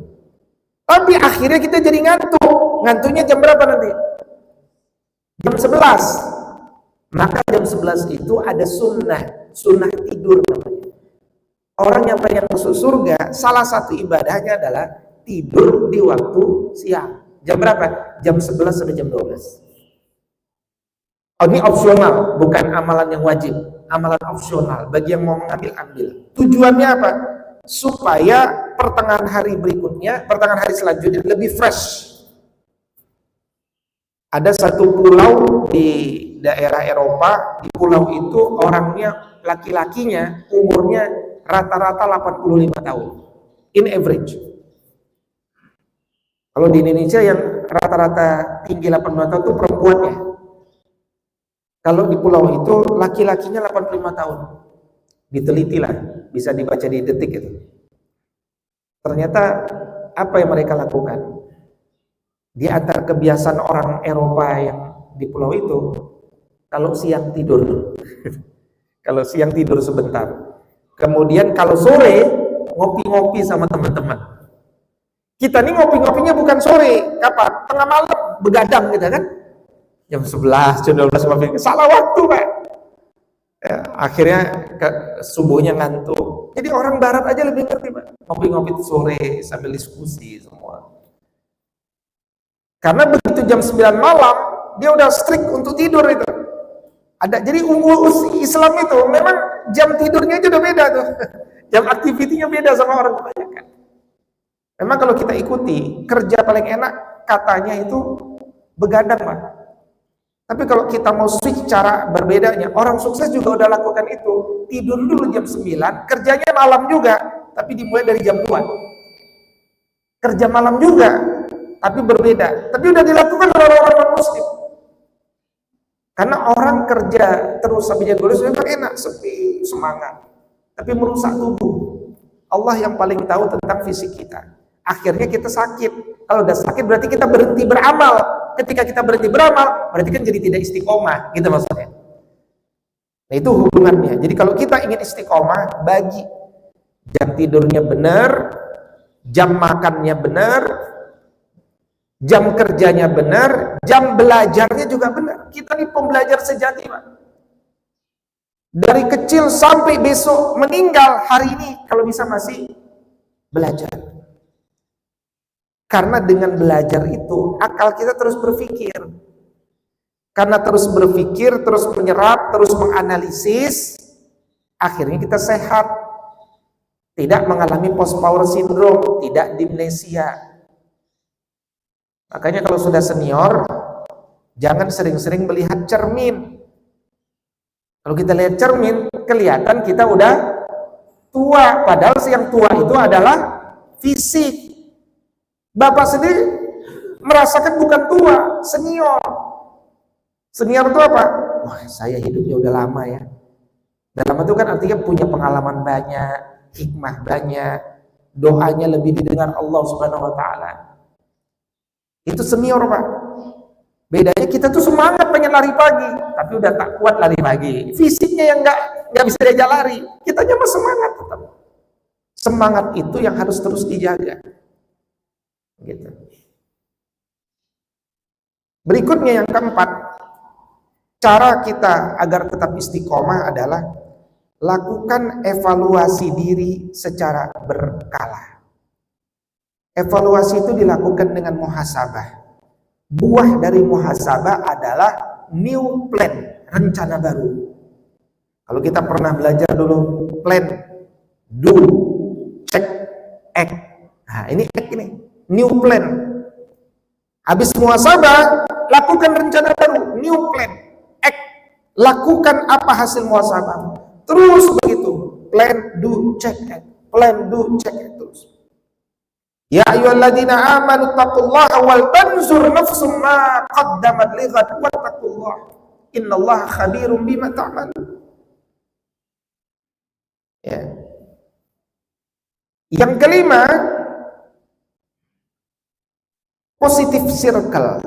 Speaker 1: Tapi akhirnya kita jadi ngantuk. Ngantuknya jam berapa nanti? Jam 11. Maka jam 11 itu ada sunnah tidur namanya. Orang yang pengen masuk surga, salah satu ibadahnya adalah tidur di waktu siang. Jam berapa? Jam 11 sampai jam 12. Oh, ini opsional, bukan amalan yang wajib. amalan opsional bagi yang mau mengambil ambil. Tujuannya apa? Supaya pertengahan hari berikutnya, pertengahan hari selanjutnya lebih fresh. Ada satu pulau di daerah Eropa, di pulau itu orangnya, laki-lakinya umurnya rata-rata 85 tahun in average. Kalau di Indonesia yang rata-rata tinggi 85 tahun itu perempuannya. Kalau di pulau itu laki-lakinya 85 tahun. Diteliti lah, bisa dibaca di Detik itu. Ternyata apa yang mereka lakukan? Di antara kebiasaan orang Eropa yang di pulau itu, kalau siang tidur, kalau siang tidur sebentar, kemudian kalau sore ngopi-ngopi sama teman-teman. Kita nih ngopi-ngopinya bukan sore, kapan? Tengah malam, begadang gitu kan? Jam 11, jam 12 ngopi, salah waktu Pak. Ya, akhirnya subuhnya ngantuk. Jadi orang Barat aja lebih ngerti Pak. Ngopi-ngopi sore sambil diskusi semua. Karena begitu jam 9 malam, dia udah strict untuk tidur itu. Jadi unggul Islam itu memang jam tidurnya aja udah beda tuh. Jam aktivitinya beda sama orang kebanyakan. Memang kalau kita ikuti, kerja paling enak katanya itu begadang Pak. Tapi kalau kita mau switch cara berbedanya, orang sukses juga udah lakukan itu. Tidur dulu jam 9, kerjanya malam juga, tapi dimulai dari jam 2. Kerja malam juga, tapi berbeda. Tapi udah dilakukan oleh orang-orang non-muslim. Karena orang kerja terus sampai jam 12 memang enak, sepi, semangat. Tapi merusak tubuh. Allah yang paling tahu tentang fisik kita. Akhirnya kita sakit. Kalau udah sakit berarti kita berhenti beramal. Ketika kita berhenti beramal, berarti kan jadi tidak istiqomah, gitu maksudnya. Nah itu hubungannya. Jadi kalau kita ingin istiqomah, bagi jam tidurnya benar, jam makannya benar, jam kerjanya benar, jam belajarnya juga benar. Kita ini pembelajar sejati Pak. Dari kecil sampai besok meninggal, hari ini kalau bisa masih belajar. Karena dengan belajar itu, akal kita terus berpikir. Karena terus berpikir, terus menyerap, terus menganalisis, akhirnya kita sehat. Tidak mengalami post power syndrome, tidak dimnesia. Makanya kalau sudah senior, jangan sering-sering melihat cermin. Kalau kita lihat cermin, kelihatan kita udah tua. Padahal yang tua itu adalah fisik. Bapak sendiri merasakan bukan tua, senior. Senior itu apa? Wah, saya hidupnya udah lama ya. Dan lama itu kan artinya punya pengalaman banyak, hikmah banyak, doanya lebih didengar Allah Subhanahu wa taala. Itu senior Pak. Bedanya kita tuh semangat pengen lari pagi, tapi udah tak kuat lari pagi. Fisiknya yang nggak bisa diajak lari. Kitanya mah semangat tetap. Semangat itu yang harus terus dijaga. Gitu. Berikutnya yang keempat, cara kita agar tetap istiqomah adalah lakukan evaluasi diri secara berkala. Evaluasi itu dilakukan dengan muhasabah. Buah dari muhasabah adalah new plan, rencana baru. Kalau kita pernah belajar dulu plan, do, check, act. Nah, ini act ini, new plan. Habis muhasabah, lakukan rencana baru, new plan, act. Lakukan apa hasil muhasabah. Terus begitu, plan, do, check, act. Plan, do, check, act terus. Ya ayyuhalladzina amanu taqullaha wal tanzur nafsum ma qaddamat lighad wattaqullah innallaha khabirum bima ta'malun. Ya. Yang kelima, positive circle,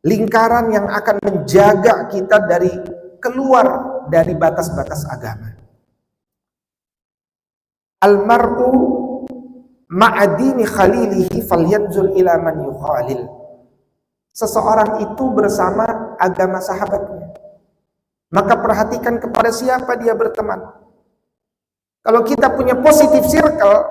Speaker 1: lingkaran yang akan menjaga kita dari keluar dari batas-batas agama. Almar'u ma'adini khalilihi falyanzur ila man yukhalil. Seseorang itu bersama agama sahabatnya, maka perhatikan kepada siapa dia berteman. Kalau kita punya positive circle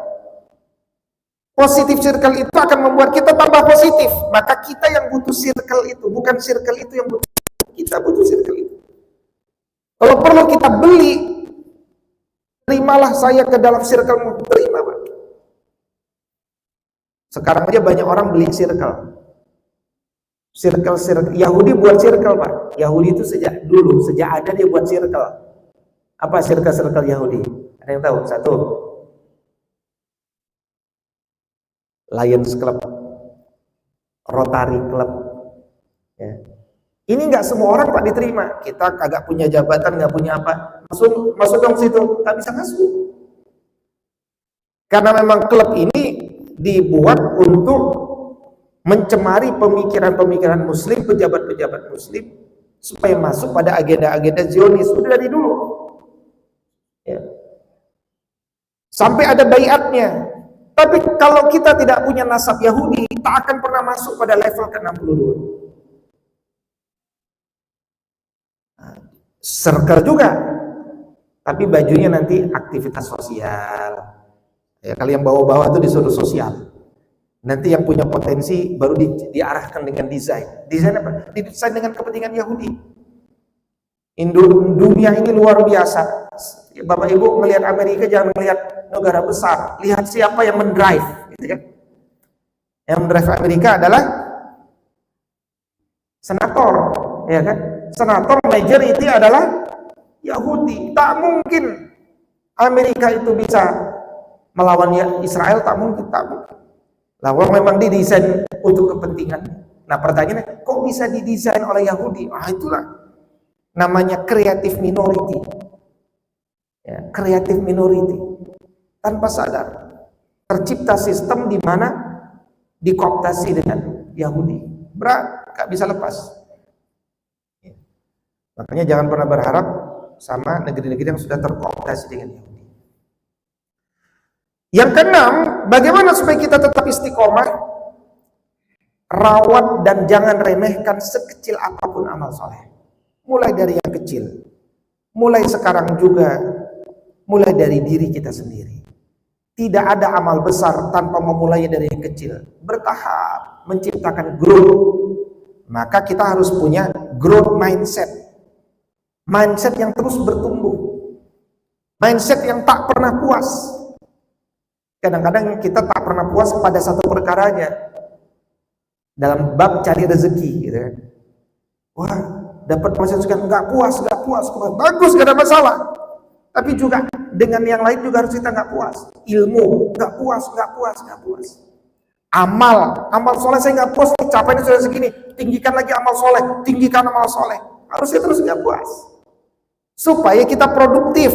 Speaker 1: itu akan membuat kita tambah positif. Maka kita yang butuh circle itu, bukan circle itu yang butuh kita, butuh circle itu. Kalau perlu kita beli, terimalah saya ke dalam circle-mu, terima Pak. Sekarang aja banyak orang beli circle. Circle Yahudi buat circle Pak. Yahudi itu sejak ada dia buat circle. Apa circle Yahudi? Ada yang tahu? Satu, Lions Club, Rotary Club. Ya. Ini nggak semua orang Pak diterima. Kita kagak punya jabatan, nggak punya apa, masuk dong situ, nggak bisa masuk. Karena memang klub ini dibuat untuk mencemari pemikiran-pemikiran Muslim, pejabat-pejabat Muslim, supaya masuk pada agenda-agenda Zionis. Sudah dari dulu. Ya. Sampai ada baiatnya. Tapi kalau kita tidak punya nasab Yahudi, tak akan pernah masuk pada level ke-62. Circle juga, tapi bajunya nanti aktivitas sosial. Ya, kalau yang bawa-bawa itu disuruh sosial. Nanti yang punya potensi baru diarahkan dengan desain. Desain apa? Didesain dengan kepentingan Yahudi. Dunia ini luar biasa. Bapak Ibu melihat Amerika, jangan melihat negara besar, lihat siapa yang mendrive, gitu kan? Yang mendrive Amerika adalah senator, ya kan? Senator majority adalah Yahudi. Tak mungkin Amerika itu bisa melawan Israel, tak mungkin. Lawan memang didesain untuk kepentingan. Nah pertanyaannya, kok bisa didesain oleh Yahudi? Itulah namanya creative minority. Ya, creative minority. Tanpa sadar tercipta sistem di mana dikooptasi dengan Yahudi. Berat, gak bisa lepas. Ya. Makanya jangan pernah berharap sama negeri-negeri yang sudah terkooptasi dengan Yahudi. Yang keenam, bagaimana supaya kita tetap istiqomah? Rawat dan jangan remehkan sekecil apapun amal soleh. Mulai dari yang kecil, mulai sekarang juga, mulai dari diri kita sendiri. Tidak ada amal besar tanpa memulai dari yang kecil. Bertahap menciptakan growth. Maka kita harus punya growth mindset. Mindset yang terus bertumbuh. Mindset yang tak pernah puas. Kadang-kadang kita tak pernah puas pada satu perkaranya. Dalam bab cari rezeki, gitu kan. Wah, dapat masukan nggak puas, bagus, gak ada masalah. Tapi juga dengan yang lain juga harus kita nggak puas. Ilmu nggak puas. Amal soleh saya nggak puas, capainya sudah segini. Tinggikan lagi amal soleh. Harusnya terus nggak puas. Supaya kita produktif.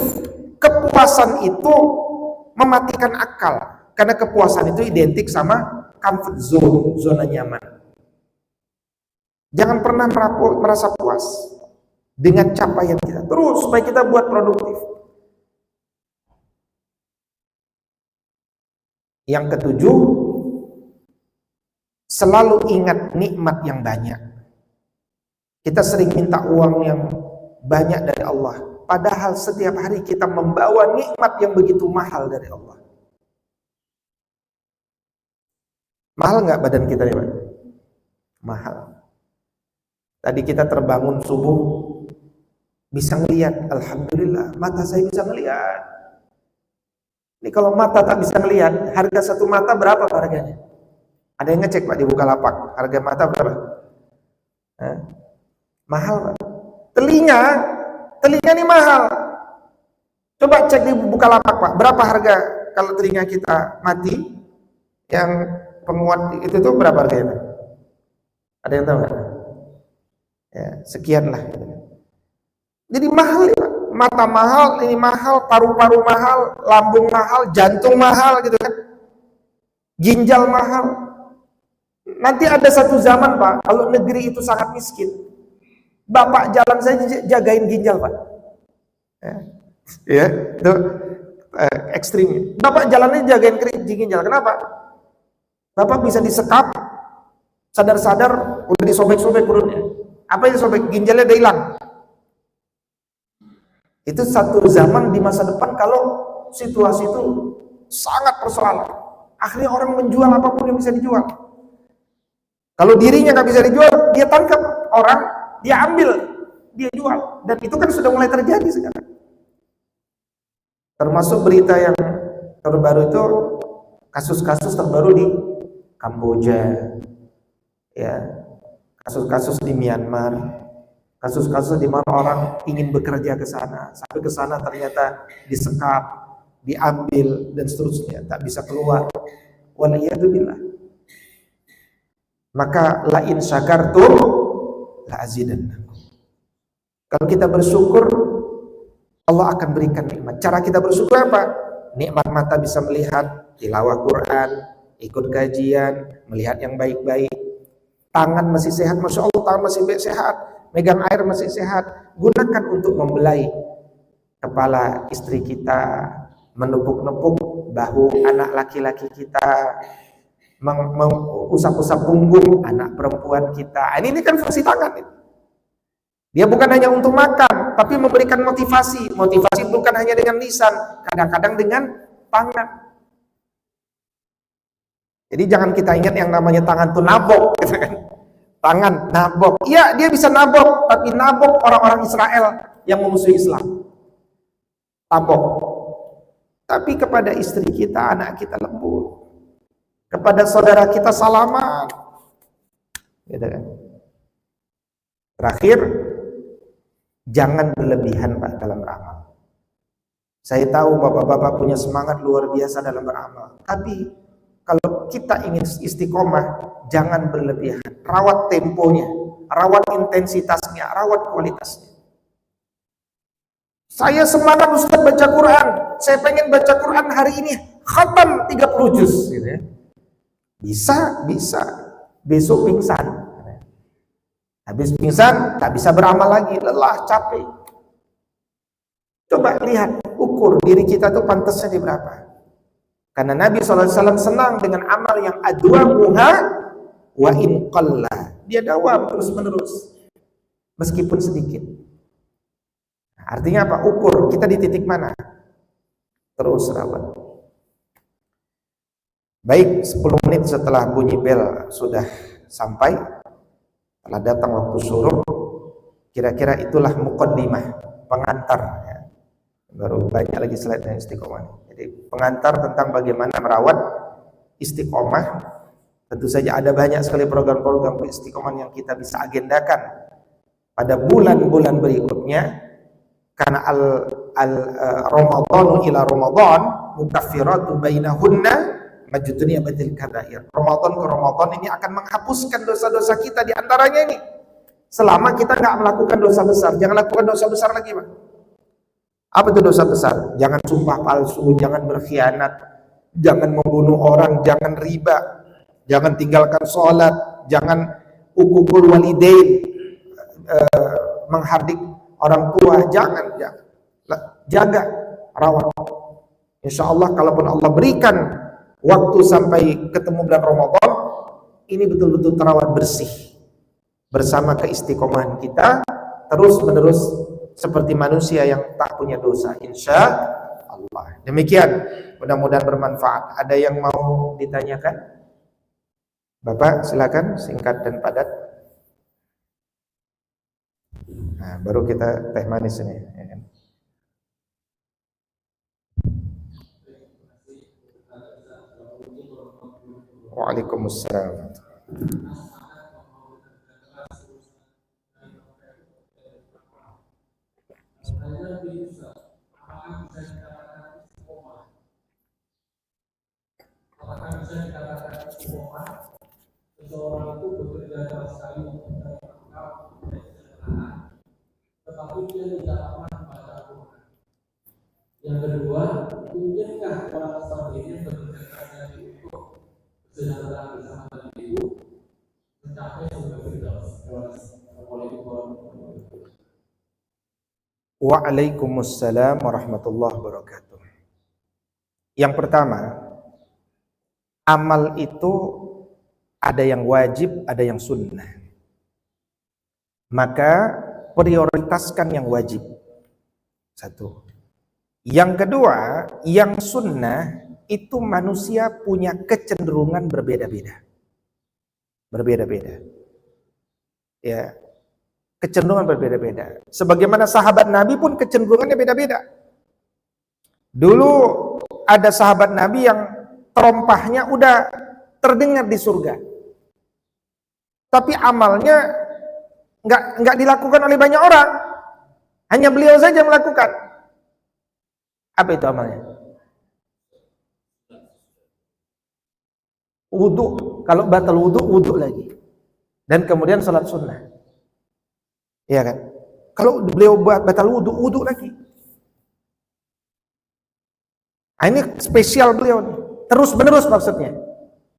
Speaker 1: Kepuasan itu mematikan akal, karena kepuasan itu identik sama comfort zone, zona nyaman. Jangan pernah merasa puas dengan capaian kita. Terus supaya kita buat produktif. Yang ketujuh, selalu ingat nikmat yang banyak. Kita sering minta uang yang banyak dari Allah, padahal setiap hari kita membawa nikmat yang begitu mahal dari Allah. Mahal nggak badan kita nih Pak? Mahal. Tadi kita terbangun subuh, bisa ngelihat, alhamdulillah, mata saya bisa ngelihat. Ini kalau mata tak bisa ngelihat, harga satu mata berapa Pak harganya? Ada yang ngecek Pak di Bukalapak, harga mata berapa? Mahal Pak. Telinga ini mahal. Coba cek di Bukalapak Pak, berapa harga kalau telinga kita mati? Yang penguat itu tuh berapa harganya? Ada yang tahu nggak? Ya, sekian lah. Jadi mahal ya, mata mahal, ini mahal, paru-paru mahal, lambung mahal, jantung mahal gitu kan. Ginjal mahal. Nanti ada satu zaman Pak, kalau negeri itu sangat miskin, Bapak jalan saja jagain ginjal Pak. Ya, itu ekstrim. Bapak jalannya jagain ginjal. Kenapa? Bapak bisa disekap, sadar-sadar udah disobek-sobek perutnya. Apa yang disobek? Ginjalnya udah hilang. Itu satu zaman di masa depan kalau situasi itu sangat persoalan. Akhirnya orang menjual apapun yang bisa dijual. Kalau dirinya nggak bisa dijual, dia tangkap orang, dia ambil. dia jual. Dan itu kan sudah mulai terjadi sekarang. Termasuk berita yang terbaru itu, kasus-kasus terbaru di Kamboja, ya, kasus-kasus di Myanmar, kasus-kasus di mana orang ingin bekerja ke sana, sampai ke sana ternyata disekap, diambil dan seterusnya, tak bisa keluar. Waliyadzubillah. Maka la in syakartum la azidannakum. Kalau kita bersyukur, Allah akan berikan nikmat. Cara kita bersyukur apa? Nikmat mata bisa melihat tilawah Quran, ikut kajian, melihat yang baik-baik. Tangan masih sehat, Masya Allah, tangan masih sehat, megang air masih sehat. Gunakan untuk membelai kepala istri kita, menepuk-nepuk bahu anak laki-laki kita, mengusap-usap punggung anak perempuan kita. Ini kan fungsi tangan. Dia bukan hanya untuk makan, tapi memberikan motivasi. Motivasi bukan hanya dengan lisan, kadang-kadang dengan tangan. Jadi jangan kita ingat yang namanya tangan itu nabok, gitu kan? Tangan nabok. Iya, dia bisa nabok, tapi nabok orang-orang Israel yang memusuhi Islam. Nabok. Tapi kepada istri kita, anak kita lembut. Kepada saudara kita salaman. Gitu kan? Terakhir, jangan berlebihan Pak dalam beramal. Saya tahu bapak-bapak punya semangat luar biasa dalam beramal. Tapi kalau kita ingin istiqomah, jangan berlebihan. Rawat temponya, rawat intensitasnya, rawat kualitasnya. Saya semangat Ustaz baca Quran. Saya pengen baca Quran hari ini khatam 30 juz gitu ya. Bisa. Besok pingsan. Habis pingsan, tak bisa beramal lagi, lelah, capek. Coba lihat, ukur diri kita tuh pantasnya di berapa. Karena Nabi SAW senang dengan amal yang adwamuha wa in qalla. Dia dawam terus-menerus, meskipun sedikit. Artinya apa? Ukur, kita di titik mana? Terus rawat. Baik, 10 menit setelah bunyi bel sudah sampai, telah datang waktu syuruk. Kira-kira itulah muqaddimah, pengantar ya. Baru banyak lagi slide-nya istiqomah. Jadi pengantar tentang bagaimana merawat istiqomah. Tentu saja ada banyak sekali program-program istiqomah yang kita bisa agendakan pada bulan-bulan berikutnya. Karena Ramadhanu ila Ramadhan mukaffiratun bainahunna majdunia batil kabair. Ramadan ke Ramadan ini akan menghapuskan dosa-dosa kita di antaranya ini. Selama kita nggak melakukan dosa besar, jangan lakukan dosa besar lagi, Pak. Apa itu dosa besar? Jangan sumpah palsu, jangan berkhianat, jangan membunuh orang, jangan riba, jangan tinggalkan sholat, jangan uququl walidain, menghardik orang tua, jangan. Jaga, rawat. Insya Allah kalaupun Allah berikan waktu sampai ketemu bulan Ramadan, ini betul-betul terawat bersih bersama keistiqomahan kita, terus menerus seperti manusia yang tak punya dosa, insya Allah. Demikian, mudah-mudahan bermanfaat. Ada yang mau ditanyakan? Bapak silakan, singkat dan padat. Nah, baru kita teh manis ini ya kan? Waalaikumsalam.
Speaker 2: Apakah bisa dikatakan istiqomah seseorang itu bekerja keras sekali untuk mencari kesejahteraan, tetapi dia tidak pernah membaca Quran? Yang kedua, mungkinkah orang seperti ini bekerja keras untuk kesejahteraan bersama dengan ibu mencapai surga firdaus?
Speaker 1: Waalaikumsalam warahmatullahi wabarakatuh. Yang pertama, amal itu ada yang wajib, ada yang sunnah. Maka prioritaskan yang wajib. Satu. Yang kedua, yang sunnah itu manusia punya kecenderungan berbeda-beda. Berbeda-beda. Ya. kecenderungan berbeda-beda. Sebagaimana sahabat Nabi pun kecenderungannya beda-beda. Dulu ada sahabat Nabi yang terompahnya udah terdengar di surga, tapi amalnya nggak dilakukan oleh banyak orang, hanya beliau saja melakukan. Apa itu amalnya? Wudhu. Kalau batal wudhu, wudhu lagi, dan kemudian sholat sunnah. Iya kan? Kalau beliau batal wudhu, wudhu lagi. Nah, ini spesial beliau nih. Terus menerus maksudnya.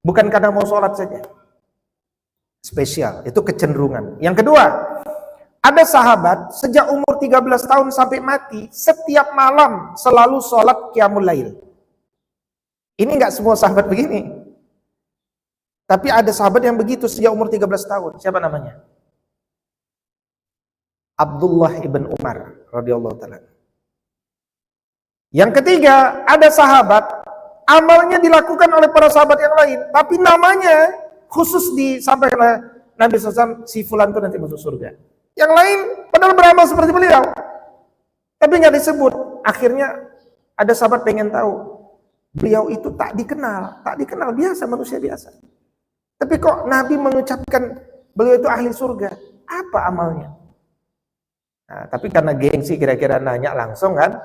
Speaker 1: Bukan karena mau sholat saja. Spesial, itu kecenderungan. Yang kedua, ada sahabat sejak umur 13 tahun sampai mati, setiap malam selalu sholat qiyamul lail. Ini enggak semua sahabat begini. Tapi ada sahabat yang begitu sejak umur 13 tahun. Siapa namanya? Abdullah ibn Umar radhiyallahu ta'ala. Yang ketiga, ada sahabat amalnya dilakukan oleh para sahabat yang lain, tapi namanya khusus disampaikan oleh Nabi SAW, si fulan itu nanti masuk surga. Yang lain padahal beramal seperti beliau, tapi nggak disebut. Akhirnya ada sahabat pengen tahu, beliau itu tak dikenal biasa, manusia biasa. Tapi kok Nabi mengucapkan beliau itu ahli surga? Apa amalnya? Nah, tapi karena gengsi kira-kira nanya langsung kan,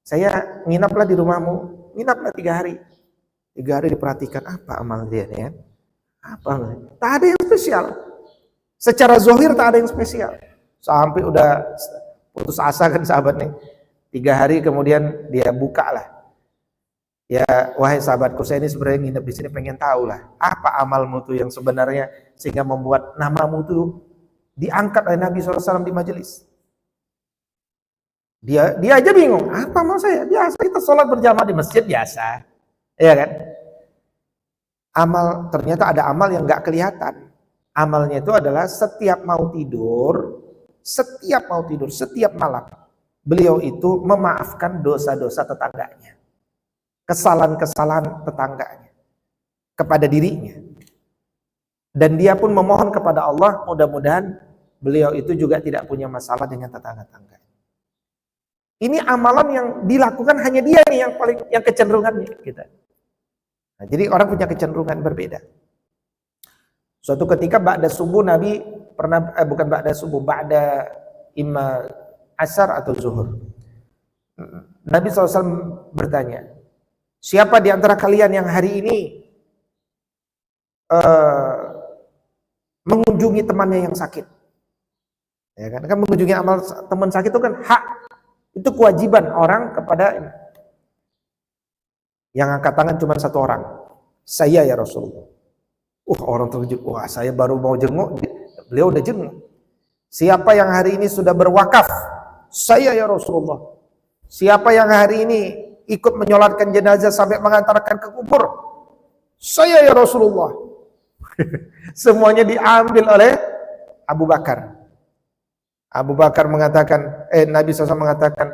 Speaker 1: saya nginaplah di rumahmu, nginaplah 3 hari. 3 hari diperhatikan apa amal dia nih ya? Apa amalnya? Tak ada yang spesial. Secara zahir tak ada yang spesial. Sampai udah putus asa kan sahabat nih. 3 hari kemudian dia buka lah. Ya, wahai sahabatku, saya ini sebenarnya nginep di sini pengen tahu lah, apa amalmu tuh yang sebenarnya sehingga membuat namamu tuh diangkat oleh Nabi SAW di majelis. Dia aja bingung, apa amal saya? Biasa kita sholat berjamaah di masjid biasa, ya kan? Amal, ternyata ada amal yang nggak kelihatan. Amalnya itu adalah setiap mau tidur, setiap malam, beliau itu memaafkan dosa-dosa tetangganya, kesalahan-kesalahan tetangganya kepada dirinya. Dan dia pun memohon kepada Allah, mudah-mudahan beliau itu juga tidak punya masalah dengan tetangga-tetangga. Ini amalan yang dilakukan hanya dia nih yang kecenderungannya kita. Nah, jadi orang punya kecenderungan berbeda. Suatu ketika ba'da subuh Nabi pernah bukan ba'da subuh, ba'da imma asar atau zuhur. Nabi SAW bertanya, siapa di antara kalian yang hari ini mengunjungi temannya yang sakit? Ya kan mengunjungi amal teman sakit itu kan hak, itu kewajiban orang kepada ini. Yang angkat tangan cuma 1 orang. Saya ya Rasulullah. Orang terkejut. Wah, saya baru mau jenguk, beliau udah jenguk. Siapa yang hari ini sudah berwakaf? Saya ya Rasulullah. Siapa yang hari ini ikut menyolatkan jenazah sampai mengantarkan ke kubur? Saya ya Rasulullah. Semuanya diambil oleh Abu Bakar. Abu Bakar mengatakan, Nabi SAW mengatakan,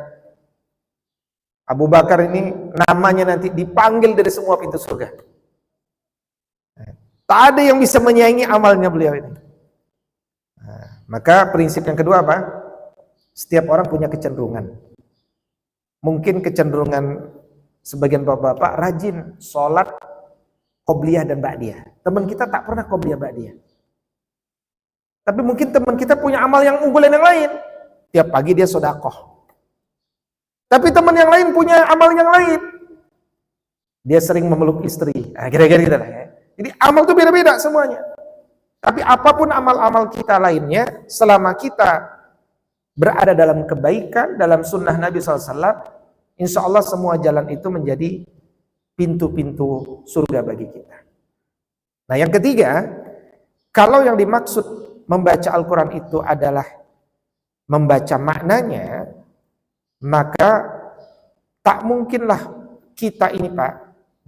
Speaker 1: Abu Bakar ini namanya nanti dipanggil dari semua pintu surga. Tak ada yang bisa menyaingi amalnya beliau ini. Nah, maka prinsip yang kedua apa? Setiap orang punya kecenderungan. Mungkin kecenderungan sebagian bapak-bapak rajin sholat qobliyah dan ba'diyah. Teman kita tak pernah qobliyah ba'diyah. Tapi mungkin teman kita punya amal yang unggulan yang lain. Tiap pagi dia sedekah. Tapi teman yang lain punya amal yang lain. Dia sering memeluk istri. Nah, kira-kira gitu lah ya. Jadi amal itu beda-beda semuanya. Tapi apapun amal-amal kita lainnya, selama kita berada dalam kebaikan, dalam sunnah Nabi SAW, insya Allah semua jalan itu menjadi pintu-pintu surga bagi kita. Nah yang ketiga, kalau yang dimaksud membaca Al-Quran itu adalah membaca maknanya, maka tak mungkinlah kita ini Pak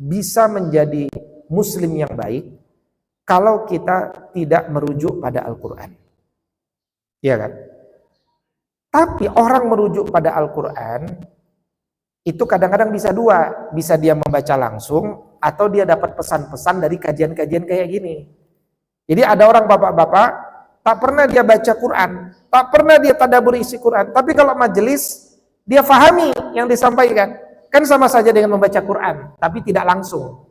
Speaker 1: bisa menjadi muslim yang baik kalau kita tidak merujuk pada Al-Quran. Iya kan? Tapi orang merujuk pada Al-Quran itu kadang-kadang bisa 2, bisa dia membaca langsung atau dia dapat pesan-pesan dari kajian-kajian kayak gini. Jadi ada orang bapak-bapak tak pernah dia baca Quran, tak pernah dia tadabbur isi Quran. Tapi kalau majelis, dia fahami yang disampaikan. Kan sama saja dengan membaca Quran, tapi tidak langsung.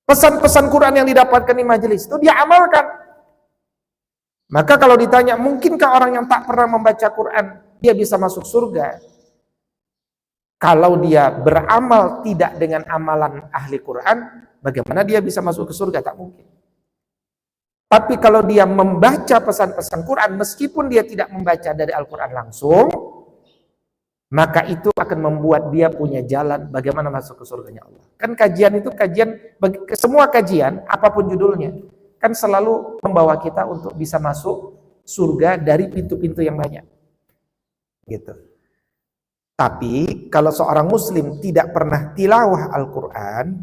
Speaker 1: Pesan-pesan Quran yang didapatkan di majelis itu dia amalkan. Maka kalau ditanya, mungkinkah orang yang tak pernah membaca Quran, dia bisa masuk surga? Kalau dia beramal tidak dengan amalan ahli Quran, bagaimana dia bisa masuk ke surga? Tak mungkin. Tapi kalau dia membaca pesan-pesan Quran, meskipun dia tidak membaca dari Al-Quran langsung, maka itu akan membuat dia punya jalan bagaimana masuk ke surganya Allah. Kan kajian itu semua kajian, apapun judulnya, kan selalu membawa kita untuk bisa masuk surga dari pintu-pintu yang banyak. Gitu. Tapi kalau seorang muslim tidak pernah tilawah Al-Quran,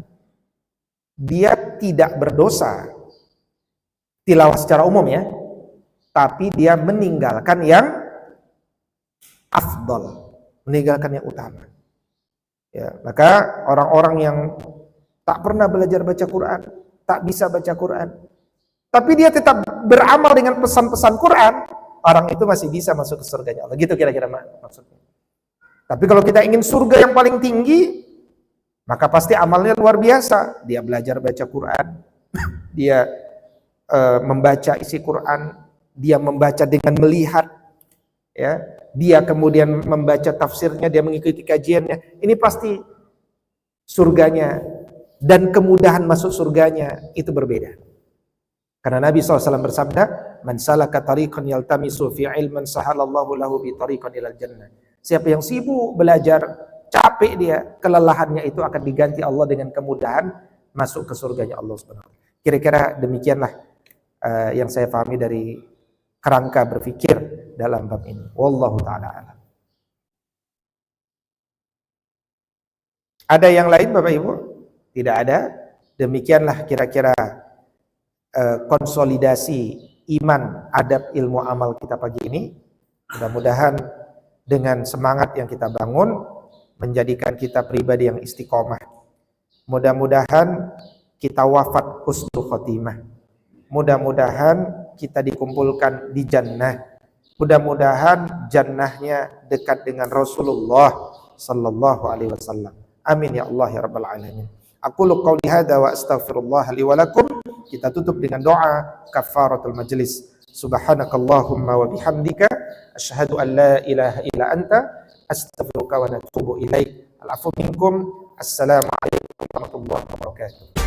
Speaker 1: dia tidak berdosa. Tilawah secara umum ya, tapi dia meninggalkan yang afdal, meninggalkan yang utama. Ya, maka orang-orang yang tak pernah belajar baca Quran, tak bisa baca Quran, tapi dia tetap beramal dengan pesan-pesan Quran, orang itu masih bisa masuk ke surganya Allah. Gitu kira-kira maksudnya. Tapi kalau kita ingin surga yang paling tinggi, maka pasti amalnya luar biasa. Dia belajar baca Quran, dia membaca isi Quran, dia membaca dengan melihat, ya, dia kemudian membaca tafsirnya, dia mengikuti kajiannya. Ini pasti surganya dan kemudahan masuk surganya itu berbeda. Karena Nabi SAW bersabda, "Man salaka tariqan yaltamisu fi ilman sahalallahu lahu bi tariqan ilal jannah." Siapa yang sibuk belajar, capek dia, kelelahannya itu akan diganti Allah dengan kemudahan masuk ke surganya Allah Subhanahu wa taala. Kira-kira demikianlah yang saya pahami dari kerangka berpikir dalam bab ini. Wallahu taala alam. Ada yang lain Bapak Ibu? Tidak ada. Demikianlah kira-kira konsolidasi iman, adab, ilmu, amal kita pagi ini. Mudah-mudahan dengan semangat yang kita bangun menjadikan kita pribadi yang istiqomah. Mudah-mudahan kita wafat husnul khotimah. Mudah-mudahan kita dikumpulkan di jannah. Mudah-mudahan jannahnya dekat dengan Rasulullah sallallahu alaihi wasallam. Amin ya Allah ya rabbal alamin. Aqulu qouli hadza wa astaghfirullah li wa lakum. Kita tutup dengan doa kafaratul majlis. Subhanakallahumma wa bihamdika asyhadu an la ilaha illa anta astaghfiruka wa atubu ilaik. Al-afu minkum. Assalamu alaikum warahmatullahi wabarakatuh.